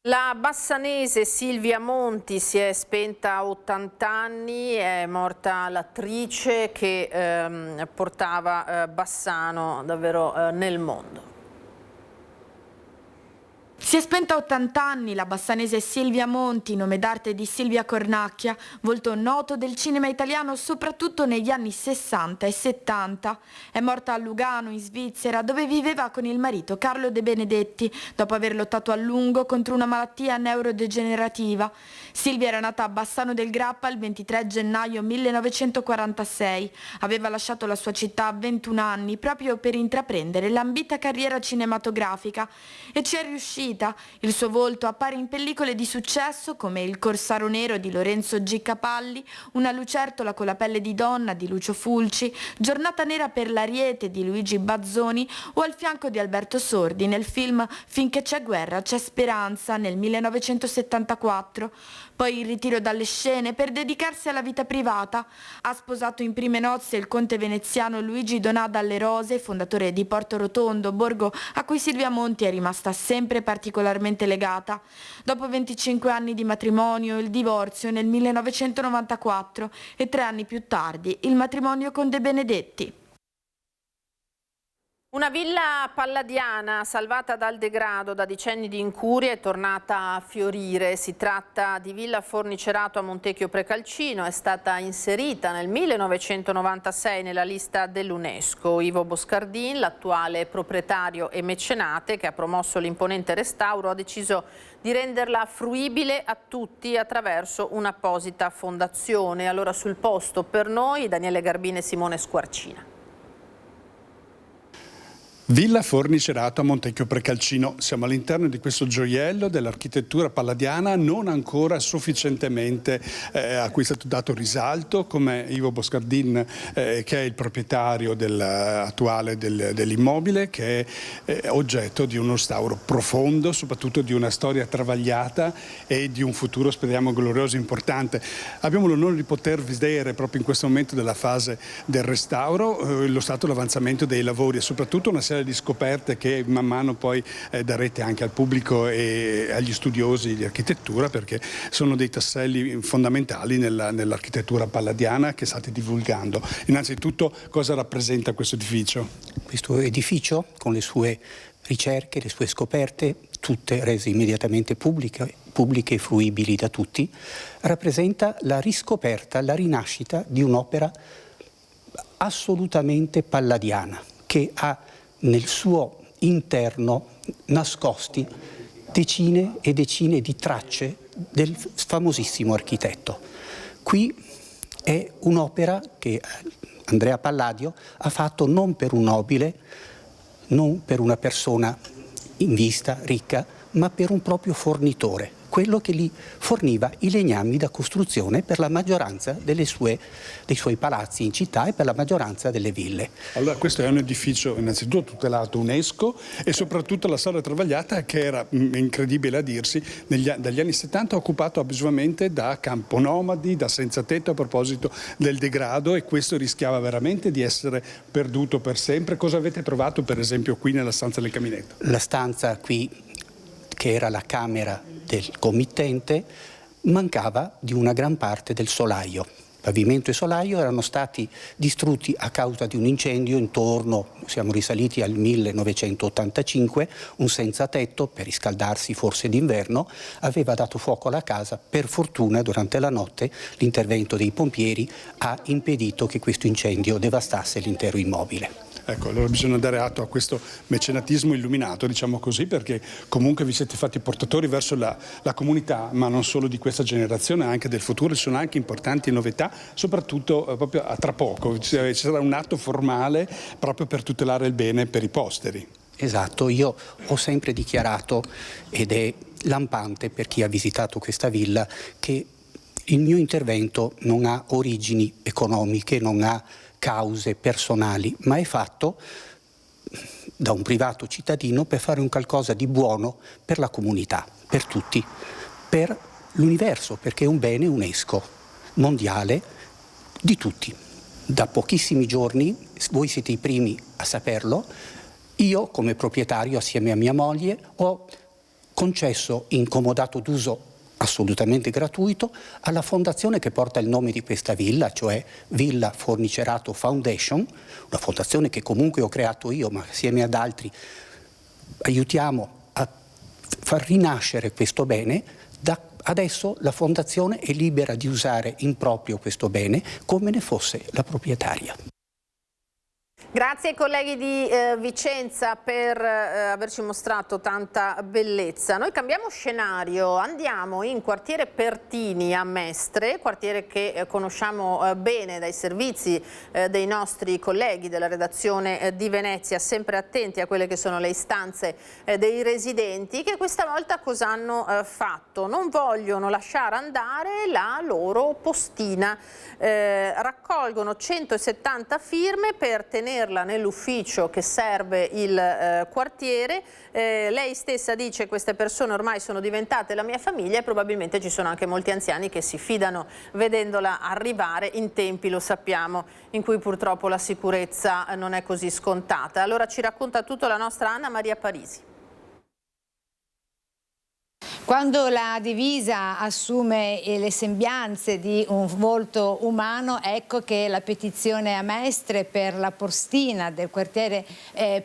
La bassanese Silvia Monti si è spenta a 80 anni, è morta l'attrice che portava Bassano davvero nel mondo. Si è spenta a 80 anni la bassanese Silvia Monti, nome d'arte di Silvia Cornacchia, volto noto del cinema italiano soprattutto negli anni 60 e 70. È morta a Lugano, in Svizzera, dove viveva con il marito Carlo De Benedetti, dopo aver lottato a lungo contro una malattia neurodegenerativa. Silvia era nata a Bassano del Grappa il 23 gennaio 1946. Aveva lasciato la sua città a 21 anni proprio per intraprendere l'ambita carriera cinematografica e ci è riuscita. Il suo volto appare in pellicole di successo come Il Corsaro Nero di Lorenzo G. Capalli, Una lucertola con la pelle di donna di Lucio Fulci, Giornata nera per l'Ariete di Luigi Bazzoni o al fianco di Alberto Sordi nel film Finché c'è guerra c'è speranza nel 1974. Poi il ritiro dalle scene per dedicarsi alla vita privata. Ha sposato in prime nozze il conte veneziano Luigi Donà dalle Rose, fondatore di Porto Rotondo, borgo a cui Silvia Monti è rimasta sempre particolarmente legata. Dopo 25 anni di matrimonio, il divorzio nel 1994 e 3 anni più tardi il matrimonio con De Benedetti. Una villa palladiana salvata dal degrado da decenni di incuria è tornata a fiorire. Si tratta di Villa Fornicerato a Montecchio Precalcino, è stata inserita nel 1996 nella lista dell'UNESCO. Ivo Boscardin, l'attuale proprietario e mecenate che ha promosso l'imponente restauro, ha deciso di renderla fruibile a tutti attraverso un'apposita fondazione. Allora sul posto per noi Daniele Garbine e Simone Squarcina. Villa Fornicerato a Montecchio Precalcino. Siamo all'interno di questo gioiello dell'architettura palladiana non ancora sufficientemente a cui è stato dato risalto, come Ivo Boscardin che è il proprietario attuale dell'immobile, che è oggetto di uno restauro profondo, soprattutto di una storia travagliata e di un futuro speriamo glorioso e importante. Abbiamo l'onore di poter vedere proprio in questo momento della fase del restauro lo stato d'avanzamento dei lavori e soprattutto una serie di scoperte che man mano poi darete anche al pubblico e agli studiosi di architettura, perché sono dei tasselli fondamentali nell'architettura palladiana che state divulgando. Innanzitutto, cosa rappresenta questo edificio? Questo edificio, con le sue ricerche, le sue scoperte, tutte rese immediatamente pubbliche e fruibili da tutti, rappresenta la riscoperta, la rinascita di un'opera assolutamente palladiana, che ha nel suo interno nascosti decine e decine di tracce del famosissimo architetto. Qui è un'opera che Andrea Palladio ha fatto non per un nobile, non per una persona in vista, ricca, ma per un proprio fornitore. quello che gli forniva i legnami da costruzione per la maggioranza dei suoi palazzi in città e per la maggioranza delle ville. Allora questo è un edificio innanzitutto tutelato UNESCO e soprattutto la Sala Travagliata, che era incredibile a dirsi, dagli anni 70 occupato abusivamente da campo nomadi, da senza tetto, a proposito del degrado, e questo rischiava veramente di essere perduto per sempre. Cosa avete trovato per esempio qui nella stanza del caminetto? La stanza qui, che era la camera del committente, mancava di una gran parte del solaio. Pavimento e solaio erano stati distrutti a causa di un incendio intorno, siamo risaliti al 1985, un senza tetto, per riscaldarsi forse d'inverno, aveva dato fuoco alla casa. Per fortuna durante la notte l'intervento dei pompieri ha impedito che questo incendio devastasse l'intero immobile. Ecco, allora bisogna dare atto a questo mecenatismo illuminato, diciamo così, perché comunque vi siete fatti portatori verso la comunità, ma non solo di questa generazione, anche del futuro. Ci sono anche importanti novità, soprattutto proprio tra poco. Ci sarà un atto formale proprio per tutelare il bene per i posteri. Esatto, io ho sempre dichiarato, ed è lampante per chi ha visitato questa villa, che il mio intervento non ha origini economiche, non ha cause personali, ma è fatto da un privato cittadino per fare un qualcosa di buono per la comunità, per tutti, per l'universo, perché è un bene UNESCO mondiale di tutti. Da pochissimi giorni, voi siete i primi a saperlo, io come proprietario assieme a mia moglie ho concesso in comodato d'uso assolutamente gratuito alla fondazione che porta il nome di questa villa, cioè Villa Fornicerato Foundation, una fondazione che comunque ho creato io, ma assieme ad altri aiutiamo a far rinascere questo bene. Adesso la fondazione è libera di usare in proprio questo bene come ne fosse la proprietaria. Grazie ai colleghi di Vicenza per averci mostrato tanta bellezza. Noi cambiamo scenario, andiamo in quartiere Pertini a Mestre, quartiere che conosciamo bene dai servizi dei nostri colleghi della redazione di Venezia, sempre attenti a quelle che sono le istanze dei residenti, che questa volta cosa hanno fatto? Non vogliono lasciare andare la loro postina. Raccolgono 170 firme per tenerla nell'ufficio che serve il quartiere. Lei stessa dice che queste persone ormai sono diventate la mia famiglia, e probabilmente ci sono anche molti anziani che si fidano vedendola arrivare in tempi, lo sappiamo, in cui purtroppo la sicurezza non è così scontata. Allora ci racconta tutto la nostra Anna Maria Parisi. Quando la divisa assume le sembianze di un volto umano, ecco che la petizione a Mestre per la postina del quartiere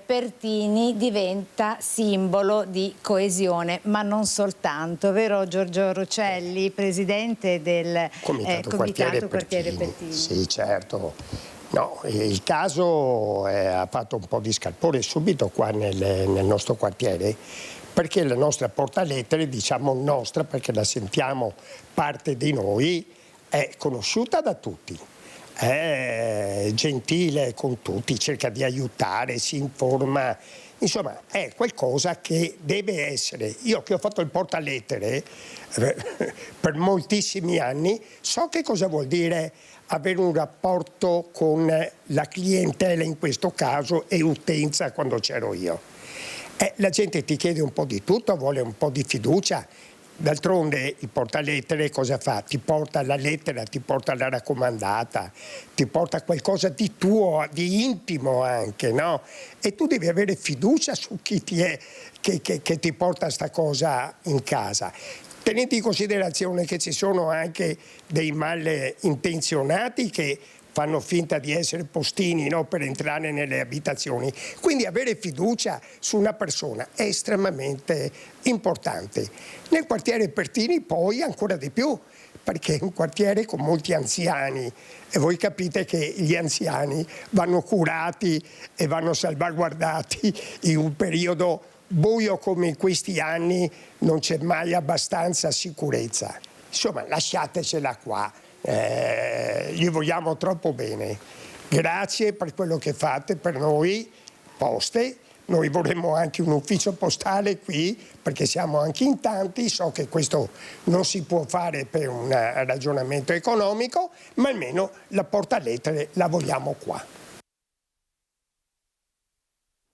Pertini diventa simbolo di coesione, ma non soltanto, vero Giorgio Rocelli, presidente del Comitato Quartiere Pertini? Sì, certo. No, il caso ha fatto un po' di scalpore subito qua nel nostro quartiere, perché la nostra portalettere, diciamo nostra perché la sentiamo parte di noi, è conosciuta da tutti, è gentile con tutti, cerca di aiutare, si informa, insomma è qualcosa che deve essere. Io che ho fatto il portalettere per moltissimi anni so che cosa vuol dire avere un rapporto con la clientela, in questo caso, e utenza quando c'ero io. La gente ti chiede un po' di tutto, vuole un po' di fiducia. D'altronde il portalettere cosa fa? Ti porta la lettera, ti porta la raccomandata, ti porta qualcosa di tuo, di intimo anche, no? E tu devi avere fiducia su chi che ti porta sta cosa in casa. Tenete in considerazione che ci sono anche dei malintenzionati che fanno finta di essere postini, no, per entrare nelle abitazioni. Quindi avere fiducia su una persona è estremamente importante. Nel quartiere Pertini poi ancora di più, perché è un quartiere con molti anziani e voi capite che gli anziani vanno curati e vanno salvaguardati in un periodo buio come in questi anni. Non c'è mai abbastanza sicurezza. Insomma, lasciatecela qua. Gli vogliamo troppo bene. Grazie per quello che fate per noi, Poste, noi vorremmo anche un ufficio postale qui, perché siamo anche in tanti, so che questo non si può fare per un ragionamento economico, ma almeno la portalettere la vogliamo qua.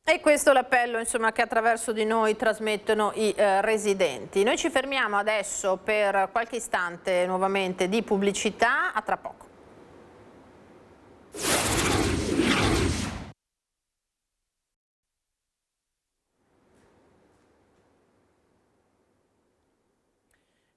E questo è l'appello, insomma, che attraverso di noi trasmettono i residenti. Noi ci fermiamo adesso per qualche istante nuovamente di pubblicità, a tra poco.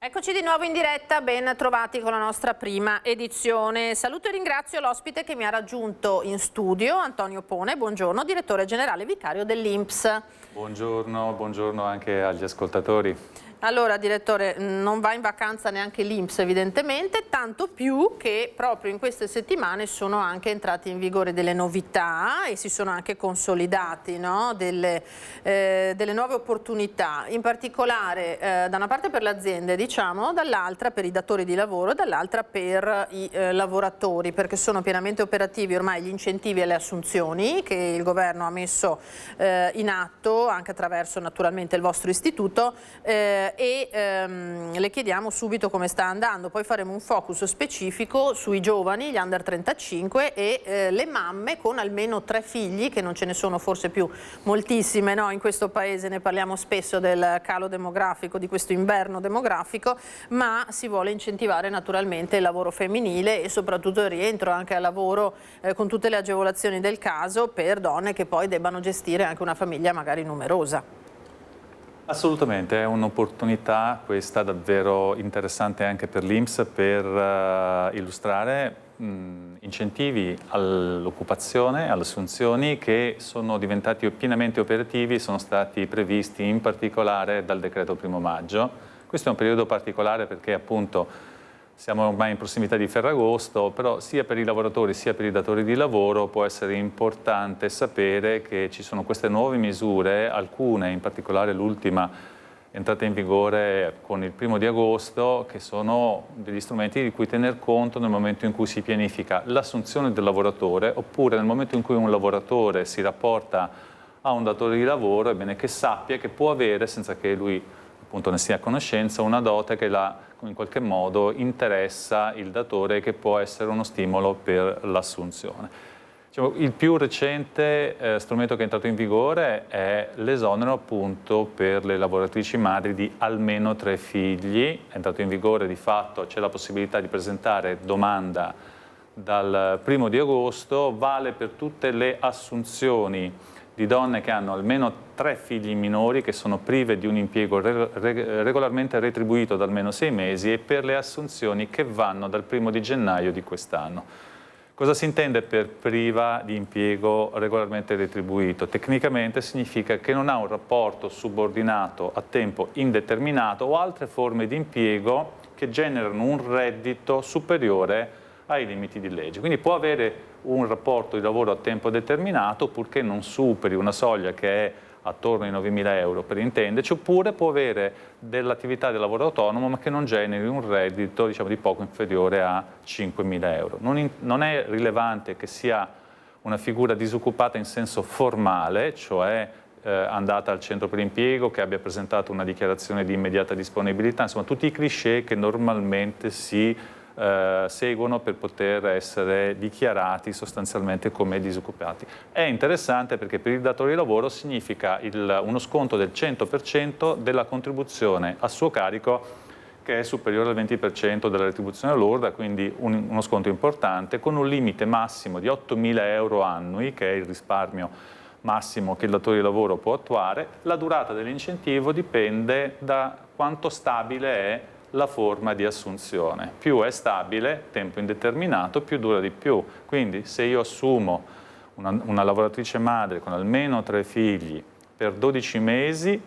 Eccoci di nuovo in diretta, ben trovati con la nostra prima edizione. Saluto e ringrazio l'ospite che mi ha raggiunto in studio, Antonio Pone, buongiorno, direttore generale vicario dell'INPS. Buongiorno anche agli ascoltatori. Allora, direttore, non va in vacanza neanche l'INPS evidentemente, tanto più che proprio in queste settimane sono anche entrate in vigore delle novità e si sono anche consolidati, no? delle nuove opportunità, in particolare da una parte per le aziende, diciamo, dall'altra per i datori di lavoro, dall'altra per i lavoratori, perché sono pienamente operativi ormai gli incentivi alle assunzioni che il governo ha messo in atto anche attraverso naturalmente il vostro istituto. Le chiediamo subito come sta andando, poi faremo un focus specifico sui giovani, gli under 35 e le mamme con almeno 3 figli, che non ce ne sono forse più moltissime, no? In questo paese ne parliamo spesso del calo demografico, di questo inverno demografico, ma si vuole incentivare naturalmente il lavoro femminile e soprattutto il rientro anche al lavoro con tutte le agevolazioni del caso per donne che poi debbano gestire anche una famiglia magari numerosa. Assolutamente, è un'opportunità questa davvero interessante anche per l'INPS per illustrare incentivi all'occupazione, alle assunzioni che sono diventati pienamente operativi e sono stati previsti in particolare dal decreto 1° maggio. Questo è un periodo particolare perché appunto siamo ormai in prossimità di Ferragosto, però sia per i lavoratori sia per i datori di lavoro può essere importante sapere che ci sono queste nuove misure, alcune, in particolare l'ultima entrata in vigore con il 1° agosto, che sono degli strumenti di cui tener conto nel momento in cui si pianifica l'assunzione del lavoratore, oppure nel momento in cui un lavoratore si rapporta a un datore di lavoro, è bene che sappia che può avere, senza che lui appunto ne sia a conoscenza, una dote che in qualche modo interessa il datore e che può essere uno stimolo per l'assunzione. Diciamo, il più recente strumento che è entrato in vigore è l'esonero appunto per le lavoratrici madri di almeno 3 figli. È entrato in vigore di fatto, c'è la possibilità di presentare domanda dal 1° agosto, vale per tutte le assunzioni di donne che hanno almeno 3 figli minori, che sono prive di un impiego regolarmente retribuito da almeno 6 mesi, e per le assunzioni che vanno dal 1° di gennaio di quest'anno. Cosa si intende per priva di impiego regolarmente retribuito? Tecnicamente significa che non ha un rapporto subordinato a tempo indeterminato o altre forme di impiego che generano un reddito superiore ai limiti di legge. Quindi può avere un rapporto di lavoro a tempo determinato purché non superi una soglia che è attorno ai 9.000 euro per intenderci, oppure può avere dell'attività del lavoro autonomo ma che non generi un reddito, diciamo, di poco inferiore a 5.000 euro. Non è rilevante che sia una figura disoccupata in senso formale, cioè andata al centro per l'impiego, che abbia presentato una dichiarazione di immediata disponibilità, insomma tutti i cliché che normalmente si seguono per poter essere dichiarati sostanzialmente come disoccupati. È interessante perché per il datore di lavoro significa uno sconto del 100% della contribuzione a suo carico, che è superiore al 20% della retribuzione lorda, quindi uno sconto importante, con un limite massimo di 8.000 euro annui, che è il risparmio massimo che il datore di lavoro può attuare. La durata dell'incentivo dipende da quanto stabile è la forma di assunzione. Più è stabile, tempo indeterminato, più dura di più. Quindi se io assumo una lavoratrice madre con almeno 3 figli per 12 mesi,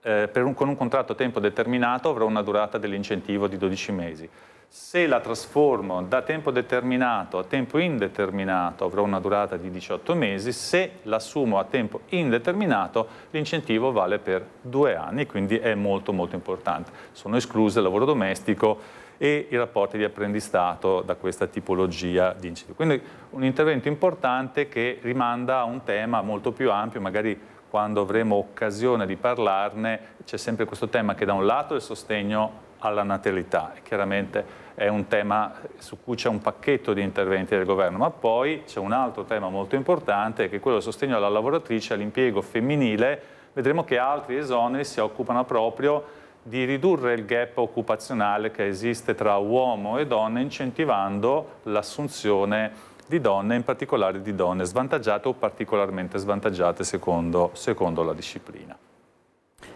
con un contratto a tempo determinato avrò una durata dell'incentivo di 12 mesi. Se la trasformo da tempo determinato a tempo indeterminato avrò una durata di 18 mesi, se l'assumo a tempo indeterminato l'incentivo vale per 2 anni, quindi è molto molto importante. Sono escluse il lavoro domestico e i rapporti di apprendistato da questa tipologia di incentivo. Quindi un intervento importante che rimanda a un tema molto più ampio, magari quando avremo occasione di parlarne. C'è sempre questo tema che da un lato è il sostegno alla natalità, e chiaramente è un tema su cui c'è un pacchetto di interventi del governo, ma poi c'è un altro tema molto importante che è quello del sostegno alla lavoratrice, all'impiego femminile. Vedremo che altri esoneri si occupano proprio di ridurre il gap occupazionale che esiste tra uomo e donna, incentivando l'assunzione di donne, in particolare di donne svantaggiate o particolarmente svantaggiate secondo la disciplina.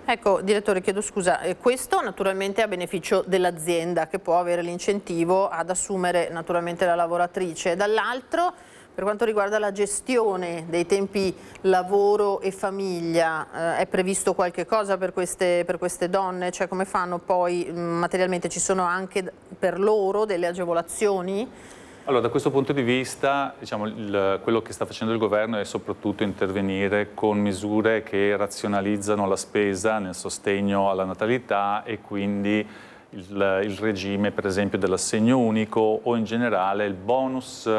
Ecco, direttore, chiedo scusa, questo naturalmente a beneficio dell'azienda che può avere l'incentivo ad assumere naturalmente la lavoratrice. Dall'altro, per quanto riguarda la gestione dei tempi lavoro e famiglia, è previsto qualche cosa per queste donne? Cioè, come fanno poi materialmente? Ci sono anche per loro delle agevolazioni? Allora, da questo punto di vista, diciamo, quello che sta facendo il governo è soprattutto intervenire con misure che razionalizzano la spesa nel sostegno alla natalità, e quindi il regime, per esempio, dell'assegno unico, o in generale il bonus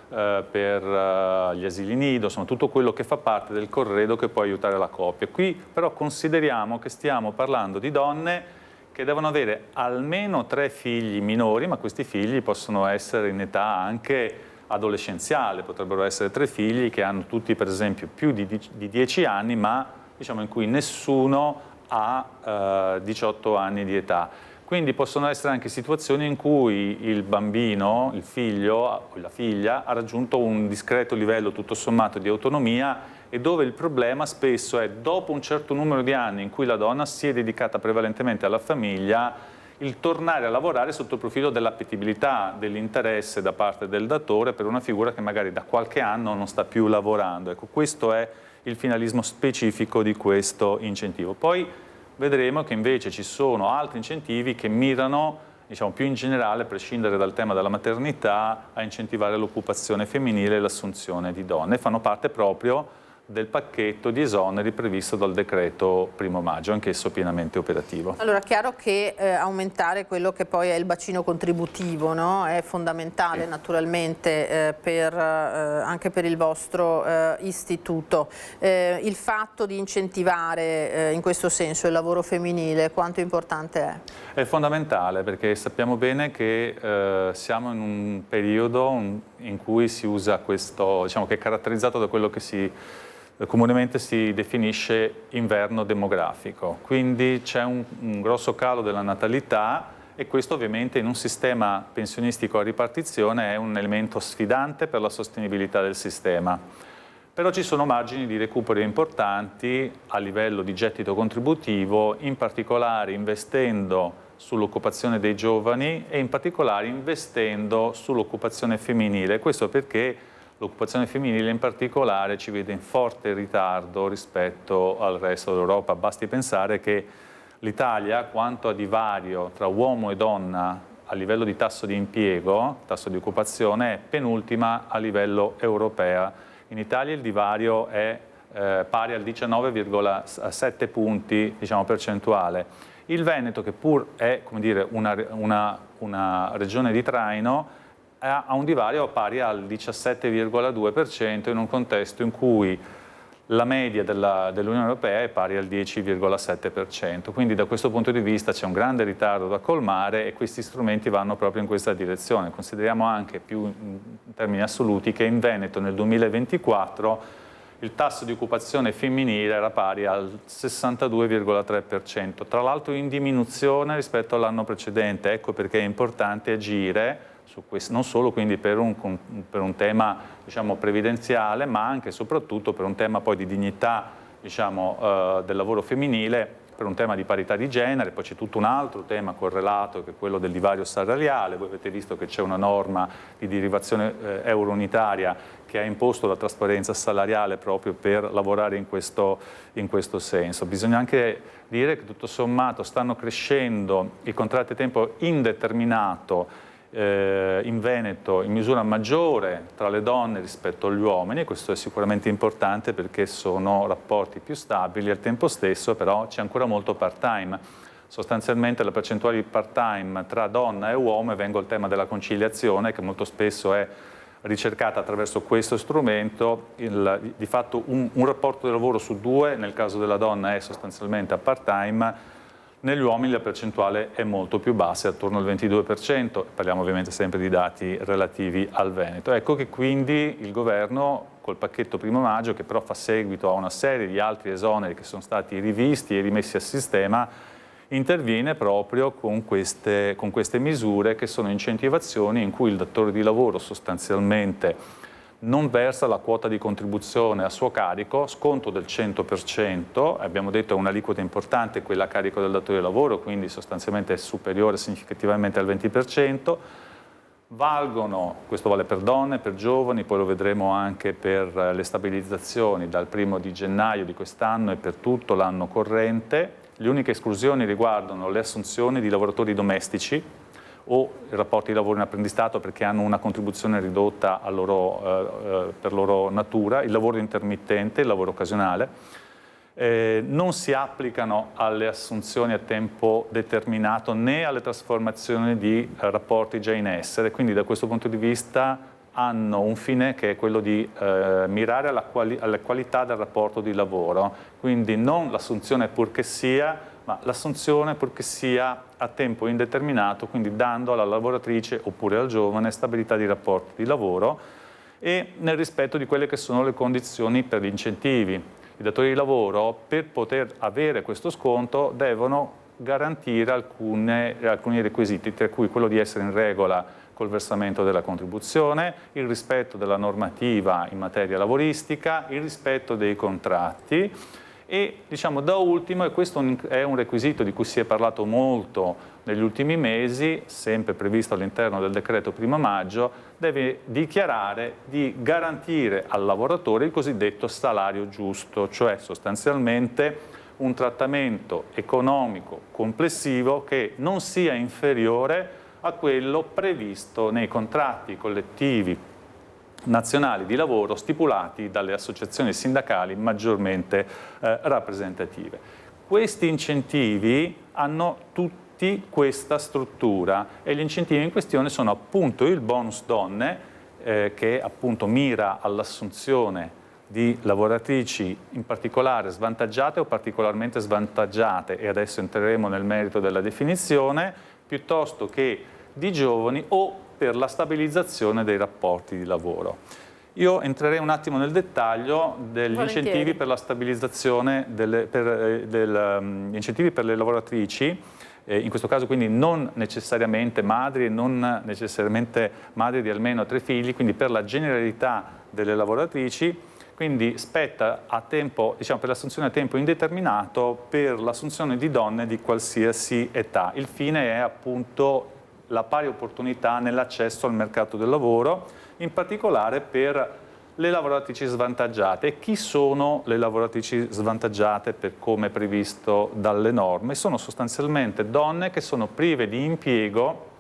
per gli asili nido, insomma tutto quello che fa parte del corredo che può aiutare la coppia. Qui però consideriamo che stiamo parlando di donne che devono avere almeno 3 figli minori, ma questi figli possono essere in età anche adolescenziale, potrebbero essere 3 figli che hanno tutti per esempio più di 10 anni, ma diciamo in cui nessuno ha 18 anni di età. Quindi possono essere anche situazioni in cui il bambino, il figlio o la figlia ha raggiunto un discreto livello tutto sommato di autonomia, e dove il problema spesso è, dopo un certo numero di anni in cui la donna si è dedicata prevalentemente alla famiglia, il tornare a lavorare sotto il profilo dell'appetibilità, dell'interesse da parte del datore per una figura che magari da qualche anno non sta più lavorando. Ecco, questo è il finalismo specifico di questo incentivo. Poi vedremo che invece ci sono altri incentivi che mirano, diciamo più in generale, a prescindere dal tema della maternità, a incentivare l'occupazione femminile e l'assunzione di donne. Fanno parte proprio del pacchetto di esoneri previsto dal decreto 1° maggio, anch'esso pienamente operativo. Allora, chiaro che aumentare quello che poi è il bacino contributivo, no? È fondamentale naturalmente anche per il vostro istituto. Il fatto di incentivare in questo senso il lavoro femminile, quanto importante è? È fondamentale, perché sappiamo bene che siamo in un periodo in cui si usa questo, diciamo che è caratterizzato da quello che comunemente si definisce inverno demografico, quindi c'è un grosso calo della natalità, e questo ovviamente in un sistema pensionistico a ripartizione è un elemento sfidante per la sostenibilità del sistema. Però ci sono margini di recupero importanti a livello di gettito contributivo, in particolare investendo sull'occupazione dei giovani e in particolare investendo sull'occupazione femminile. Questo perché l'occupazione femminile in particolare ci vede in forte ritardo rispetto al resto d'Europa. Basti pensare che l'Italia, quanto a divario tra uomo e donna a livello di tasso di impiego, tasso di occupazione, è penultima a livello europeo. In Italia il divario è pari al 19,7 punti, diciamo, percentuale. Il Veneto, che pur è, come dire, una regione di traino, ha un divario pari al 17,2% in un contesto in cui la media dell'Unione Europea è pari al 10,7%. Quindi da questo punto di vista c'è un grande ritardo da colmare, e questi strumenti vanno proprio in questa direzione. Consideriamo anche, più in termini assoluti, che in Veneto nel 2024 il tasso di occupazione femminile era pari al 62,3%, tra l'altro in diminuzione rispetto all'anno precedente. Ecco perché è importante agire su questo, non solo quindi per un tema, diciamo, previdenziale, ma anche e soprattutto per un tema poi di dignità, diciamo, del lavoro femminile, per un tema di parità di genere. Poi c'è tutto un altro tema correlato, che è quello del divario salariale. Voi avete visto che c'è una norma di derivazione euro-unitaria che ha imposto la trasparenza salariale proprio per lavorare in questo senso. Bisogna anche dire che tutto sommato stanno crescendo i contratti a tempo indeterminato in Veneto in misura maggiore tra le donne rispetto agli uomini. Questo è sicuramente importante perché sono rapporti più stabili. Al tempo stesso però c'è ancora molto part-time. sostanzialmente la percentuale di part-time tra donna e uomo, e vengo al tema della conciliazione, che molto spesso è ricercata attraverso questo strumento. Di fatto un rapporto di lavoro su 2 nel caso della donna è sostanzialmente a part-time, negli uomini la percentuale è molto più bassa, è attorno al 22%, parliamo ovviamente sempre di dati relativi al Veneto. Ecco che quindi il governo col pacchetto 1° maggio, che però fa seguito a una serie di altri esoneri che sono stati rivisti e rimessi a sistema, interviene proprio con queste misure che sono incentivazioni in cui il datore di lavoro sostanzialmente non versa la quota di contribuzione a suo carico, sconto del 100%, abbiamo detto è un'aliquota importante quella a carico del datore di lavoro, quindi sostanzialmente è superiore significativamente al 20%, valgono, questo vale per donne, per giovani, poi lo vedremo anche per le stabilizzazioni dal 1° di gennaio di quest'anno e per tutto l'anno corrente. Le uniche esclusioni riguardano le assunzioni di lavoratori domestici o i rapporti di lavoro in apprendistato perché hanno una contribuzione ridotta per loro natura, il lavoro intermittente, il lavoro occasionale. Non si applicano alle assunzioni a tempo determinato né alle trasformazioni di rapporti già in essere, quindi da questo punto di vista hanno un fine che è quello di mirare alla qualità del rapporto di lavoro, quindi non l'assunzione purché sia, ma l'assunzione purché sia a tempo indeterminato, quindi dando alla lavoratrice oppure al giovane stabilità di rapporto di lavoro e nel rispetto di quelle che sono le condizioni per gli incentivi. I datori di lavoro, per poter avere questo sconto, devono garantire alcuni requisiti, tra cui quello di essere in regola col versamento della contribuzione, il rispetto della normativa in materia lavoristica, il rispetto dei contratti e diciamo da ultimo, e questo è un requisito di cui si è parlato molto negli ultimi mesi, sempre previsto all'interno del decreto 1° maggio, deve dichiarare di garantire al lavoratore il cosiddetto salario giusto, cioè sostanzialmente un trattamento economico complessivo che non sia inferiore a quello previsto nei contratti collettivi nazionali di lavoro stipulati dalle associazioni sindacali maggiormente rappresentative. Questi incentivi hanno tutti questa struttura e gli incentivi in questione sono appunto il bonus donne che appunto mira all'assunzione di lavoratrici in particolare svantaggiate o particolarmente svantaggiate, e adesso entreremo nel merito della definizione, piuttosto che di giovani o per la stabilizzazione dei rapporti di lavoro. Io entrerei un attimo nel dettaglio degli incentivi per la stabilizzazione, gli incentivi per le lavoratrici, in questo caso quindi non necessariamente madri e non necessariamente madri di almeno 3 figli, quindi per la generalità delle lavoratrici, quindi spetta a tempo, diciamo per l'assunzione a tempo indeterminato per l'assunzione di donne di qualsiasi età. Il fine è appunto la pari opportunità nell'accesso al mercato del lavoro, in particolare per le lavoratrici svantaggiate. E chi sono le lavoratrici svantaggiate per come previsto dalle norme? Sono sostanzialmente donne che sono prive di impiego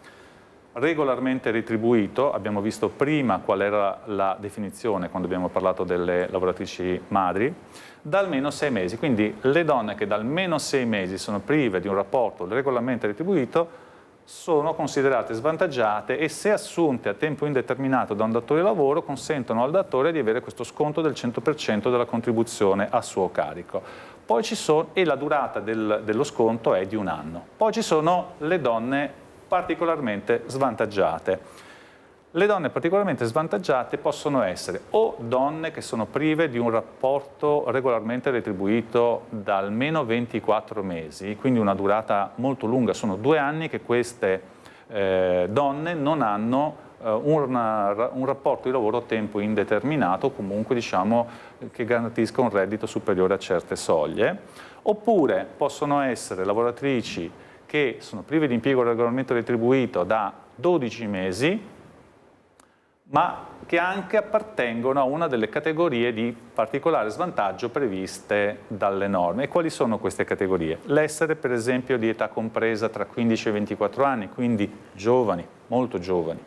regolarmente retribuito, abbiamo visto prima qual era la definizione quando abbiamo parlato delle lavoratrici madri, da almeno 6 mesi. Quindi le donne che da almeno 6 mesi sono prive di un rapporto regolarmente retribuito sono considerate svantaggiate e se assunte a tempo indeterminato da un datore di lavoro consentono al datore di avere questo sconto del 100% della contribuzione a suo carico. Poi ci sono, e la durata dello sconto è di 1 anno. Poi ci sono le donne particolarmente svantaggiate. Le donne particolarmente svantaggiate possono essere o donne che sono prive di un rapporto regolarmente retribuito da almeno 24 mesi, quindi una durata molto lunga, sono 2 anni che queste donne non hanno un rapporto di lavoro a tempo indeterminato, comunque diciamo che garantisca un reddito superiore a certe soglie, oppure possono essere lavoratrici che sono prive di impiego regolarmente retribuito da 12 mesi, ma che anche appartengono a una delle categorie di particolare svantaggio previste dalle norme. E quali sono queste categorie? L'essere per esempio di età compresa tra 15 e 24 anni, quindi giovani, molto giovani,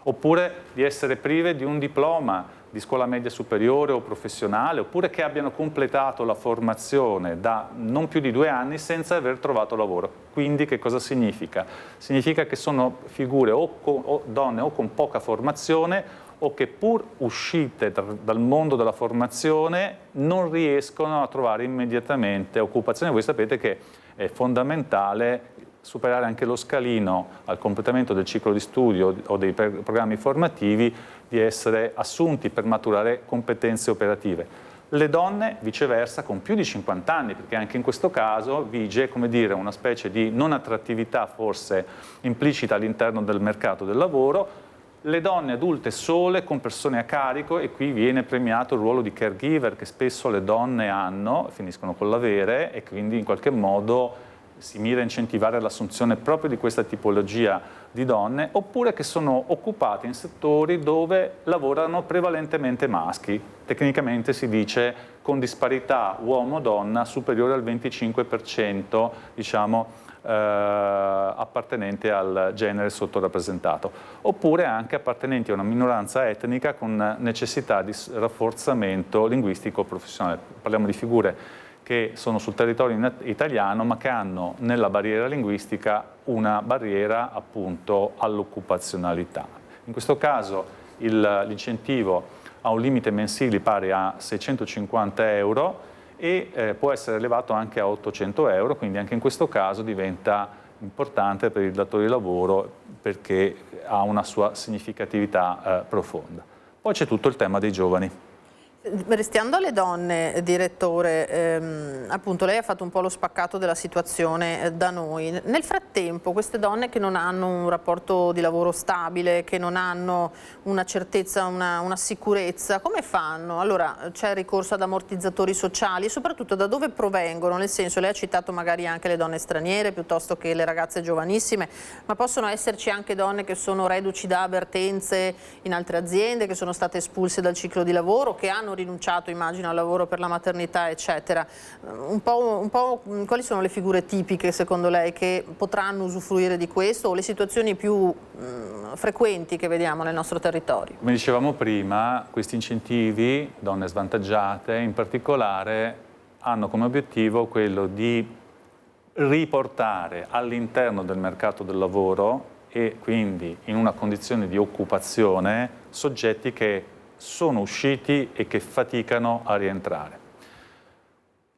oppure di essere prive di un diploma di scuola media superiore o professionale, oppure che abbiano completato la formazione da non più di 2 anni senza aver trovato lavoro. Quindi che cosa significa? Significa che sono figure o donne o con poca formazione o che pur uscite dal mondo della formazione non riescono a trovare immediatamente occupazione. Voi sapete che è fondamentale superare anche lo scalino al completamento del ciclo di studio o dei programmi formativi, di essere assunti per maturare competenze operative. Le donne, viceversa, con più di 50 anni, perché anche in questo caso vige, come dire, una specie di non attrattività forse implicita all'interno del mercato del lavoro. Le donne adulte sole con persone a carico, e qui viene premiato il ruolo di caregiver che spesso le donne hanno, finiscono con l'avere, e quindi in qualche modo si mira a incentivare l'assunzione proprio di questa tipologia di donne, oppure che sono occupate in settori dove lavorano prevalentemente maschi. Tecnicamente si dice con disparità uomo-donna superiore al 25%, diciamo, appartenente al genere sottorappresentato, oppure anche appartenenti a una minoranza etnica con necessità di rafforzamento linguistico professionale. Parliamo di figure che sono sul territorio italiano ma che hanno nella barriera linguistica una barriera appunto all'occupazionalità. In questo caso l'incentivo ha un limite mensile pari a 650 euro e può essere elevato anche a 800 euro, quindi anche in questo caso diventa importante per il datore di lavoro perché ha una sua significatività profonda. Poi c'è tutto il tema dei giovani. Restando alle donne, direttore, appunto lei ha fatto un po' lo spaccato della situazione da noi. Nel frattempo queste donne che non hanno un rapporto di lavoro stabile, che non hanno una certezza, una sicurezza, come fanno? Allora c'è il ricorso ad ammortizzatori sociali e soprattutto da dove provengono? Nel senso, lei ha citato magari anche le donne straniere piuttosto che le ragazze giovanissime, ma possono esserci anche donne che sono reduci da avvertenze in altre aziende, che sono state espulse dal ciclo di lavoro, che hanno rinunciato, immagino, al lavoro per la maternità, eccetera. Un po' quali sono le figure tipiche, secondo lei, che potranno usufruire di questo, o le situazioni più frequenti che vediamo nel nostro territorio? Come dicevamo prima, questi incentivi, donne svantaggiate in particolare, hanno come obiettivo quello di riportare all'interno del mercato del lavoro e quindi in una condizione di occupazione soggetti che sono usciti e che faticano a rientrare.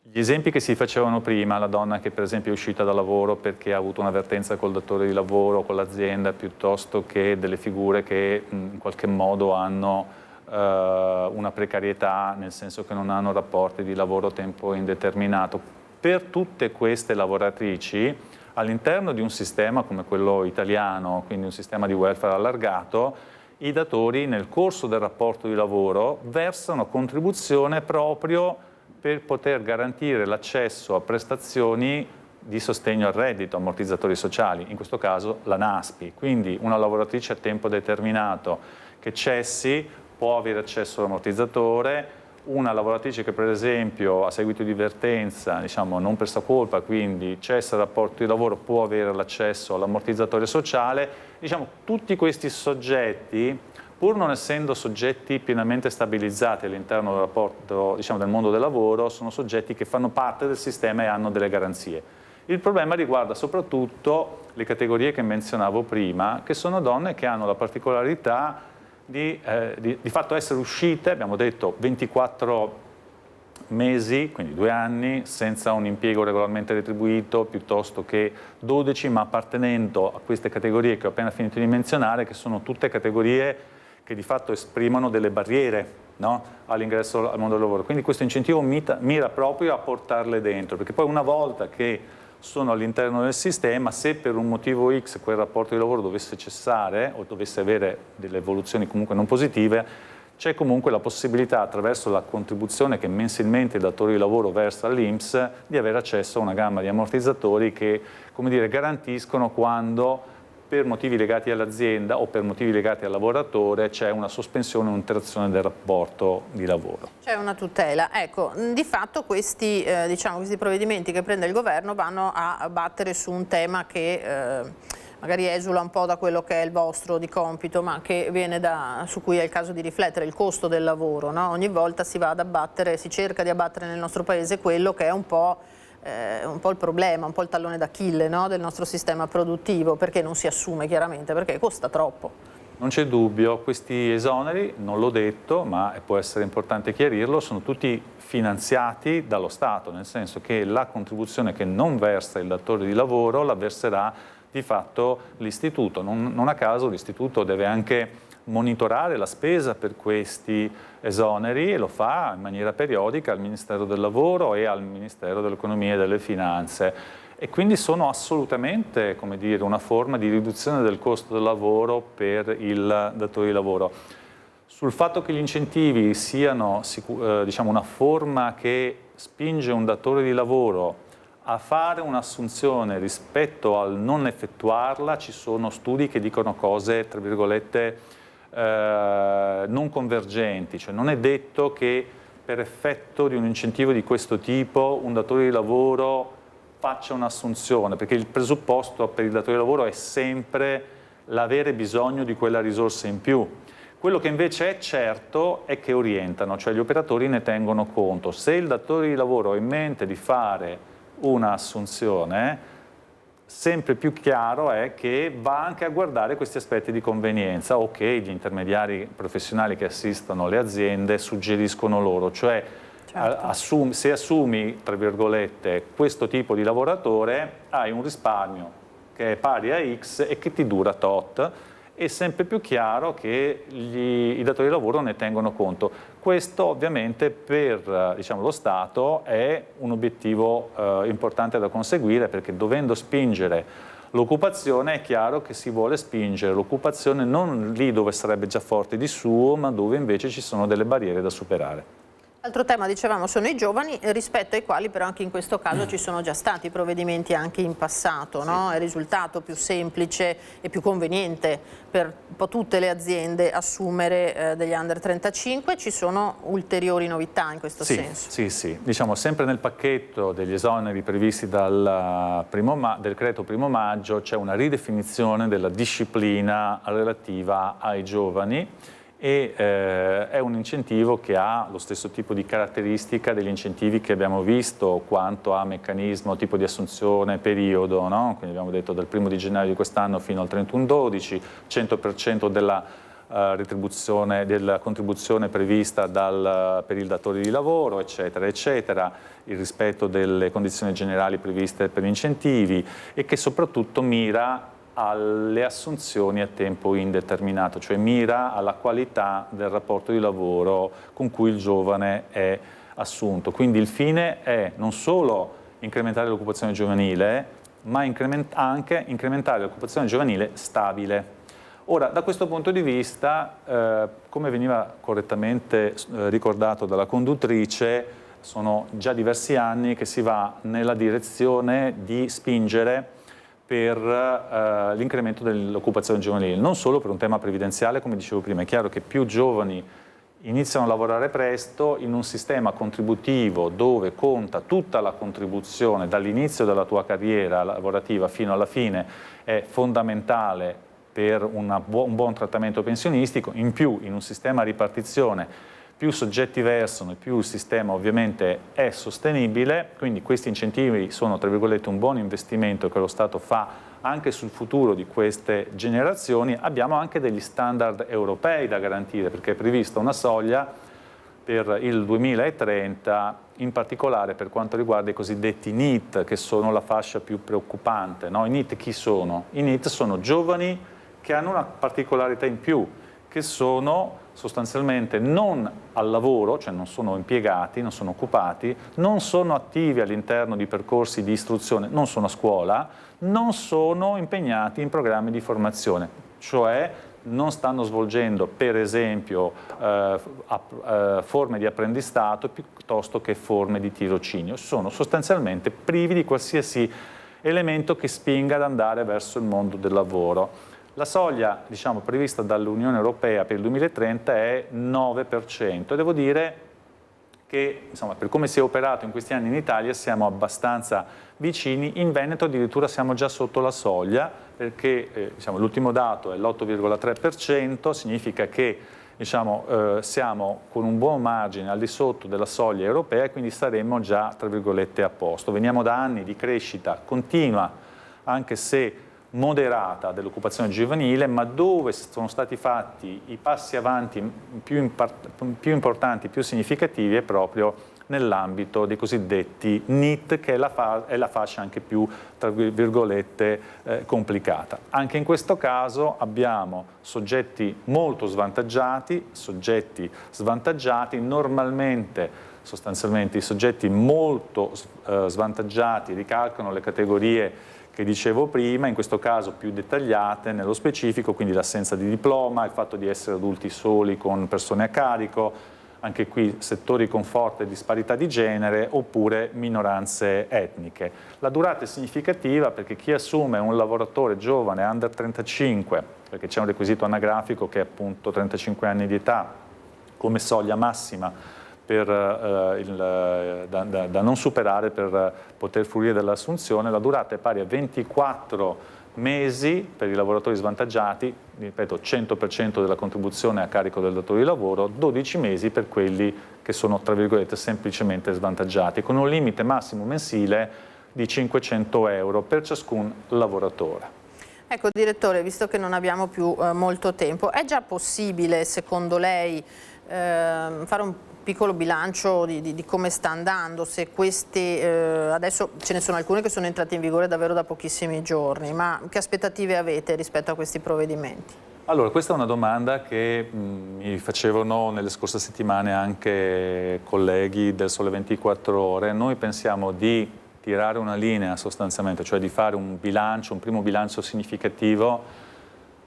Gli esempi che si facevano prima, la donna che per esempio è uscita dal lavoro perché ha avuto un'avvertenza col datore di lavoro, con l'azienda, piuttosto che delle figure che in qualche modo hanno una precarietà, nel senso che non hanno rapporti di lavoro a tempo indeterminato. Per tutte queste lavoratrici, all'interno di un sistema come quello italiano, quindi un sistema di welfare allargato, i datori nel corso del rapporto di lavoro versano contribuzione proprio per poter garantire l'accesso a prestazioni di sostegno al reddito, ammortizzatori sociali, in questo caso la NASPI. Quindi una lavoratrice a tempo determinato che cessi può avere accesso all'ammortizzatore, una lavoratrice che per esempio a seguito di vertenza, diciamo non per sua colpa, quindi cessa il rapporto di lavoro, può avere l'accesso all'ammortizzatore sociale. Diciamo, tutti questi soggetti, pur non essendo soggetti pienamente stabilizzati all'interno del rapporto, diciamo, del mondo del lavoro, sono soggetti che fanno parte del sistema e hanno delle garanzie. Il problema riguarda soprattutto le categorie che menzionavo prima, che sono donne che hanno la particolarità di fatto essere uscite, abbiamo detto 24 mesi, quindi 2 anni, senza un impiego regolarmente retribuito, piuttosto che 12, ma appartenendo a queste categorie che ho appena finito di menzionare, che sono tutte categorie che di fatto esprimono delle barriere, no? All'ingresso al mondo del lavoro. Quindi questo incentivo mira proprio a portarle dentro, perché poi una volta che sono all'interno del sistema, se per un motivo X quel rapporto di lavoro dovesse cessare o dovesse avere delle evoluzioni comunque non positive, c'è comunque la possibilità, attraverso la contribuzione che mensilmente il datore di lavoro versa all'INPS, di avere accesso a una gamma di ammortizzatori che, come dire, garantiscono quando per motivi legati all'azienda o per motivi legati al lavoratore c'è una sospensione o un'interruzione del rapporto di lavoro. C'è una tutela. Ecco, di fatto questi, diciamo, questi provvedimenti che prende il governo vanno a battere su un tema che magari esula un po' da quello che è il vostro di compito, ma che viene su cui è il caso di riflettere, il costo del lavoro, no? Ogni volta si va ad abbattere, si cerca di abbattere nel nostro paese quello che è un po' il problema, un po' il tallone d'Achille, no? Del nostro sistema produttivo, perché non si assume chiaramente, perché costa troppo. Non c'è dubbio, questi esoneri, non l'ho detto, ma può essere importante chiarirlo, sono tutti finanziati dallo Stato, nel senso che la contribuzione che non versa il datore di lavoro la verserà di fatto l'istituto. Non a caso l'istituto deve anche monitorare la spesa per questi esoneri e lo fa in maniera periodica al Ministero del Lavoro e al Ministero dell'Economia e delle Finanze. E quindi sono assolutamente, come dire, una forma di riduzione del costo del lavoro per il datore di lavoro. Sul fatto che gli incentivi siano diciamo, una forma che spinge un datore di lavoro a fare un'assunzione rispetto al non effettuarla, ci sono studi che dicono cose, tra virgolette, non convergenti, cioè non è detto che per effetto di un incentivo di questo tipo un datore di lavoro faccia un'assunzione, perché il presupposto per il datore di lavoro è sempre l'avere bisogno di quella risorsa in più. Quello che invece è certo è che orientano, cioè gli operatori ne tengono conto. Se il datore di lavoro ha in mente di fare un'assunzione, sempre più chiaro è che va anche a guardare questi aspetti di convenienza o che gli intermediari professionali che assistono le aziende suggeriscono loro, cioè certo. Se assumi, tra virgolette, questo tipo di lavoratore, hai un risparmio che è pari a X e che ti dura tot. È sempre più chiaro che i datori di lavoro ne tengono conto. Questo ovviamente per diciamo, lo Stato è un obiettivo importante da conseguire, perché dovendo spingere l'occupazione è chiaro che si vuole spingere l'occupazione non lì dove sarebbe già forte di suo, ma dove invece ci sono delle barriere da superare. Altro tema, dicevamo, sono i giovani, rispetto ai quali però anche in questo caso ci sono già stati provvedimenti anche in passato, no? È risultato più semplice e più conveniente per un po' tutte le aziende assumere degli under 35, ci sono ulteriori novità in questo senso? Sì, diciamo sempre nel pacchetto degli esoneri previsti dal decreto 1° maggio c'è una ridefinizione della disciplina relativa ai giovani, e è un incentivo che ha lo stesso tipo di caratteristica degli incentivi che abbiamo visto quanto a meccanismo, tipo di assunzione, periodo, no? Quindi abbiamo detto dal 1° di gennaio di quest'anno fino al 31/12, 100% della retribuzione, della contribuzione prevista per il datore di lavoro, eccetera, eccetera, il rispetto delle condizioni generali previste per gli incentivi e che soprattutto mira alle assunzioni a tempo indeterminato, cioè mira alla qualità del rapporto di lavoro con cui il giovane è assunto. Quindi il fine è non solo incrementare l'occupazione giovanile, ma anche incrementare l'occupazione giovanile stabile. Ora, da questo punto di vista, come veniva correttamente ricordato dalla conduttrice, sono già diversi anni che si va nella direzione di spingere per l'incremento dell'occupazione giovanile, non solo per un tema previdenziale, come dicevo prima. È chiaro che più giovani iniziano a lavorare presto in un sistema contributivo dove conta tutta la contribuzione dall'inizio della tua carriera lavorativa fino alla fine, è fondamentale per un buon trattamento pensionistico. In più, in un sistema a ripartizione, più soggetti versano e più il sistema ovviamente è sostenibile, quindi questi incentivi sono, tra virgolette, un buon investimento che lo Stato fa anche sul futuro di queste generazioni. Abbiamo anche degli standard europei da garantire, perché è prevista una soglia per il 2030, in particolare per quanto riguarda i cosiddetti NEET, che sono la fascia più preoccupante, no? I NEET chi sono? I NEET sono giovani che hanno una particolarità in più, che sono sostanzialmente non al lavoro, cioè non sono impiegati, non sono occupati, non sono attivi all'interno di percorsi di istruzione, non sono a scuola, non sono impegnati in programmi di formazione, cioè non stanno svolgendo per esempio forme di apprendistato piuttosto che forme di tirocinio, sono sostanzialmente privi di qualsiasi elemento che spinga ad andare verso il mondo del lavoro. La soglia, diciamo, prevista dall'Unione Europea per il 2030 è 9%. Devo dire che insomma, per come si è operato in questi anni in Italia siamo abbastanza vicini, in Veneto addirittura siamo già sotto la soglia, perché diciamo, l'ultimo dato è l'8,3%, significa che diciamo, siamo con un buon margine al di sotto della soglia europea e quindi saremmo già, tra virgolette, a posto. Veniamo da anni di crescita continua, anche se moderata, dell'occupazione giovanile, ma dove sono stati fatti i passi avanti più importanti, più significativi è proprio nell'ambito dei cosiddetti NEET, che è la fascia anche più, tra virgolette, complicata. Anche in questo caso abbiamo soggetti molto svantaggiati, soggetti svantaggiati, sostanzialmente i soggetti molto svantaggiati ricalcano le categorie che dicevo prima, in questo caso più dettagliate nello specifico, quindi l'assenza di diploma, il fatto di essere adulti soli con persone a carico, anche qui settori con forte disparità di genere, oppure minoranze etniche. La durata è significativa perché chi assume un lavoratore giovane under 35, perché c'è un requisito anagrafico che è appunto 35 anni di età come soglia massima da non superare per poter fruire dell'assunzione, la durata è pari a 24 mesi per i lavoratori svantaggiati, ripeto 100% della contribuzione a carico del datore di lavoro, 12 mesi per quelli che sono tra virgolette semplicemente svantaggiati, con un limite massimo mensile di 500 euro per ciascun lavoratore. Ecco direttore, visto che non abbiamo più molto tempo, è già possibile secondo lei fare un piccolo bilancio di come sta andando, se questi, adesso ce ne sono alcune che sono entrate in vigore davvero da pochissimi giorni, ma che aspettative avete rispetto a questi provvedimenti? Allora, questa è una domanda che mi facevano nelle scorse settimane anche colleghi del Sole 24 Ore. Noi pensiamo di tirare una linea sostanzialmente, cioè di fare un primo bilancio significativo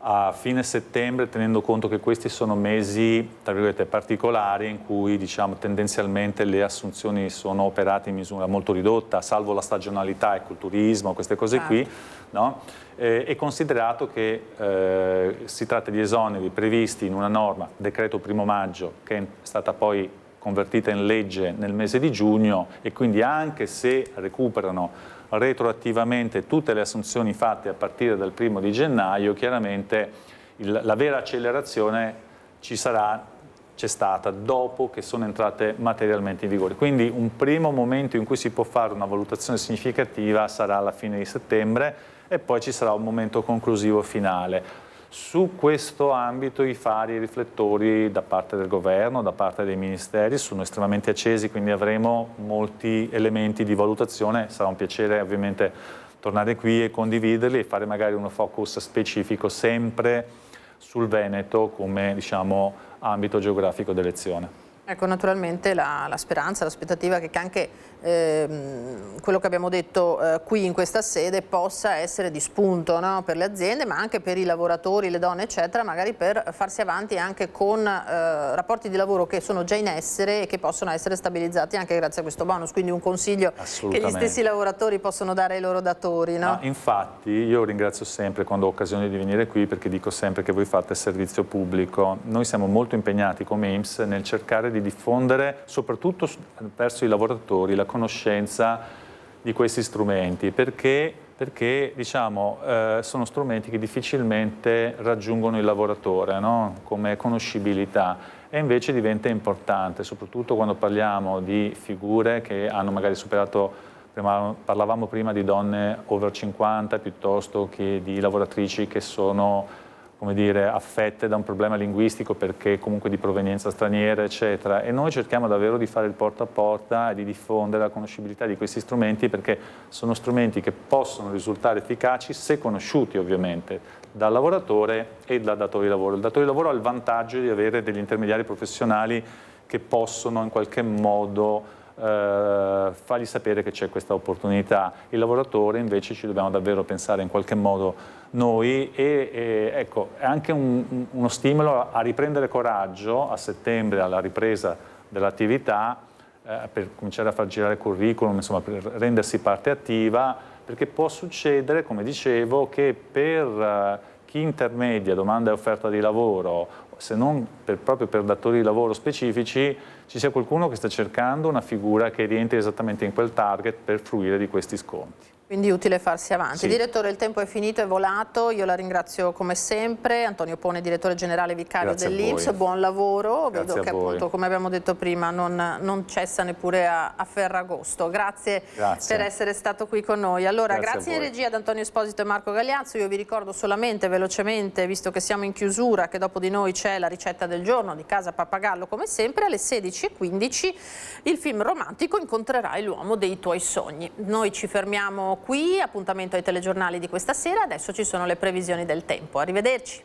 a fine settembre, tenendo conto che questi sono mesi, tra virgolette, particolari in cui diciamo, tendenzialmente le assunzioni sono operate in misura molto ridotta, salvo la stagionalità, ecco, il turismo, queste cose qui, no? E considerato che si tratta di esoneri previsti in una norma, decreto 1° maggio, che è stata poi convertita in legge nel mese di giugno e quindi anche se recuperano retroattivamente tutte le assunzioni fatte a partire dal 1° di gennaio, chiaramente la vera accelerazione c'è stata dopo che sono entrate materialmente in vigore. Quindi un primo momento in cui si può fare una valutazione significativa sarà alla fine di settembre e poi ci sarà un momento conclusivo finale. Su questo ambito i fari e i riflettori da parte del governo, da parte dei ministeri sono estremamente accesi, quindi avremo molti elementi di valutazione. Sarà un piacere ovviamente tornare qui e condividerli e fare magari uno focus specifico sempre sul Veneto come diciamo, ambito geografico d'elezione. Ecco, naturalmente la speranza, l'aspettativa che anche quello che abbiamo detto qui in questa sede possa essere di spunto, no? Per le aziende, ma anche per i lavoratori, le donne, eccetera, magari per farsi avanti anche con rapporti di lavoro che sono già in essere e che possono essere stabilizzati anche grazie a questo bonus. Quindi un consiglio che gli stessi lavoratori possono dare ai loro datori, no? Infatti io ringrazio sempre quando ho occasione di venire qui, perché dico sempre che voi fate servizio pubblico. Noi siamo molto impegnati come INPS nel cercare di diffondere soprattutto verso i lavoratori la conoscenza di questi strumenti, perché diciamo, sono strumenti che difficilmente raggiungono il lavoratore, no? Come conoscibilità, e invece diventa importante, soprattutto quando parliamo di figure che hanno magari superato, parlavamo prima di donne over 50 piuttosto che di lavoratrici che sono, come dire, affette da un problema linguistico perché comunque di provenienza straniera, eccetera. E noi cerchiamo davvero di fare il porta a porta e di diffondere la conoscibilità di questi strumenti, perché sono strumenti che possono risultare efficaci se conosciuti ovviamente dal lavoratore e dal datore di lavoro. Il datore di lavoro ha il vantaggio di avere degli intermediari professionali che possono in qualche modo fargli sapere che c'è questa opportunità. Il lavoratore invece ci dobbiamo davvero pensare in qualche modo noi e ecco, è anche uno stimolo a riprendere coraggio a settembre alla ripresa dell'attività per cominciare a far girare curriculum, insomma per rendersi parte attiva, perché può succedere, come dicevo, che per chi intermedia domanda e offerta di lavoro se non proprio per datori di lavoro specifici, ci sia qualcuno che sta cercando una figura che rientri esattamente in quel target per fruire di questi sconti. Quindi utile farsi avanti. Sì. Direttore, il tempo è finito, è volato, io la ringrazio come sempre. Antonio Pone, direttore generale vicario dell'Inps, buon lavoro. Vedo che appunto, come abbiamo detto prima, non cessa neppure a Ferragosto. Grazie per essere stato qui con noi. Allora, grazie in regia ad Antonio Esposito e Marco Gagliazzo. Io vi ricordo solamente velocemente, visto che siamo in chiusura, che dopo di noi c'è la ricetta del giorno di Casa Pappagallo, come sempre, alle 16:15 il film romantico Incontrerai l'uomo dei tuoi sogni. Noi ci fermiamo qui, appuntamento ai telegiornali di questa sera, adesso ci sono le previsioni del tempo. Arrivederci.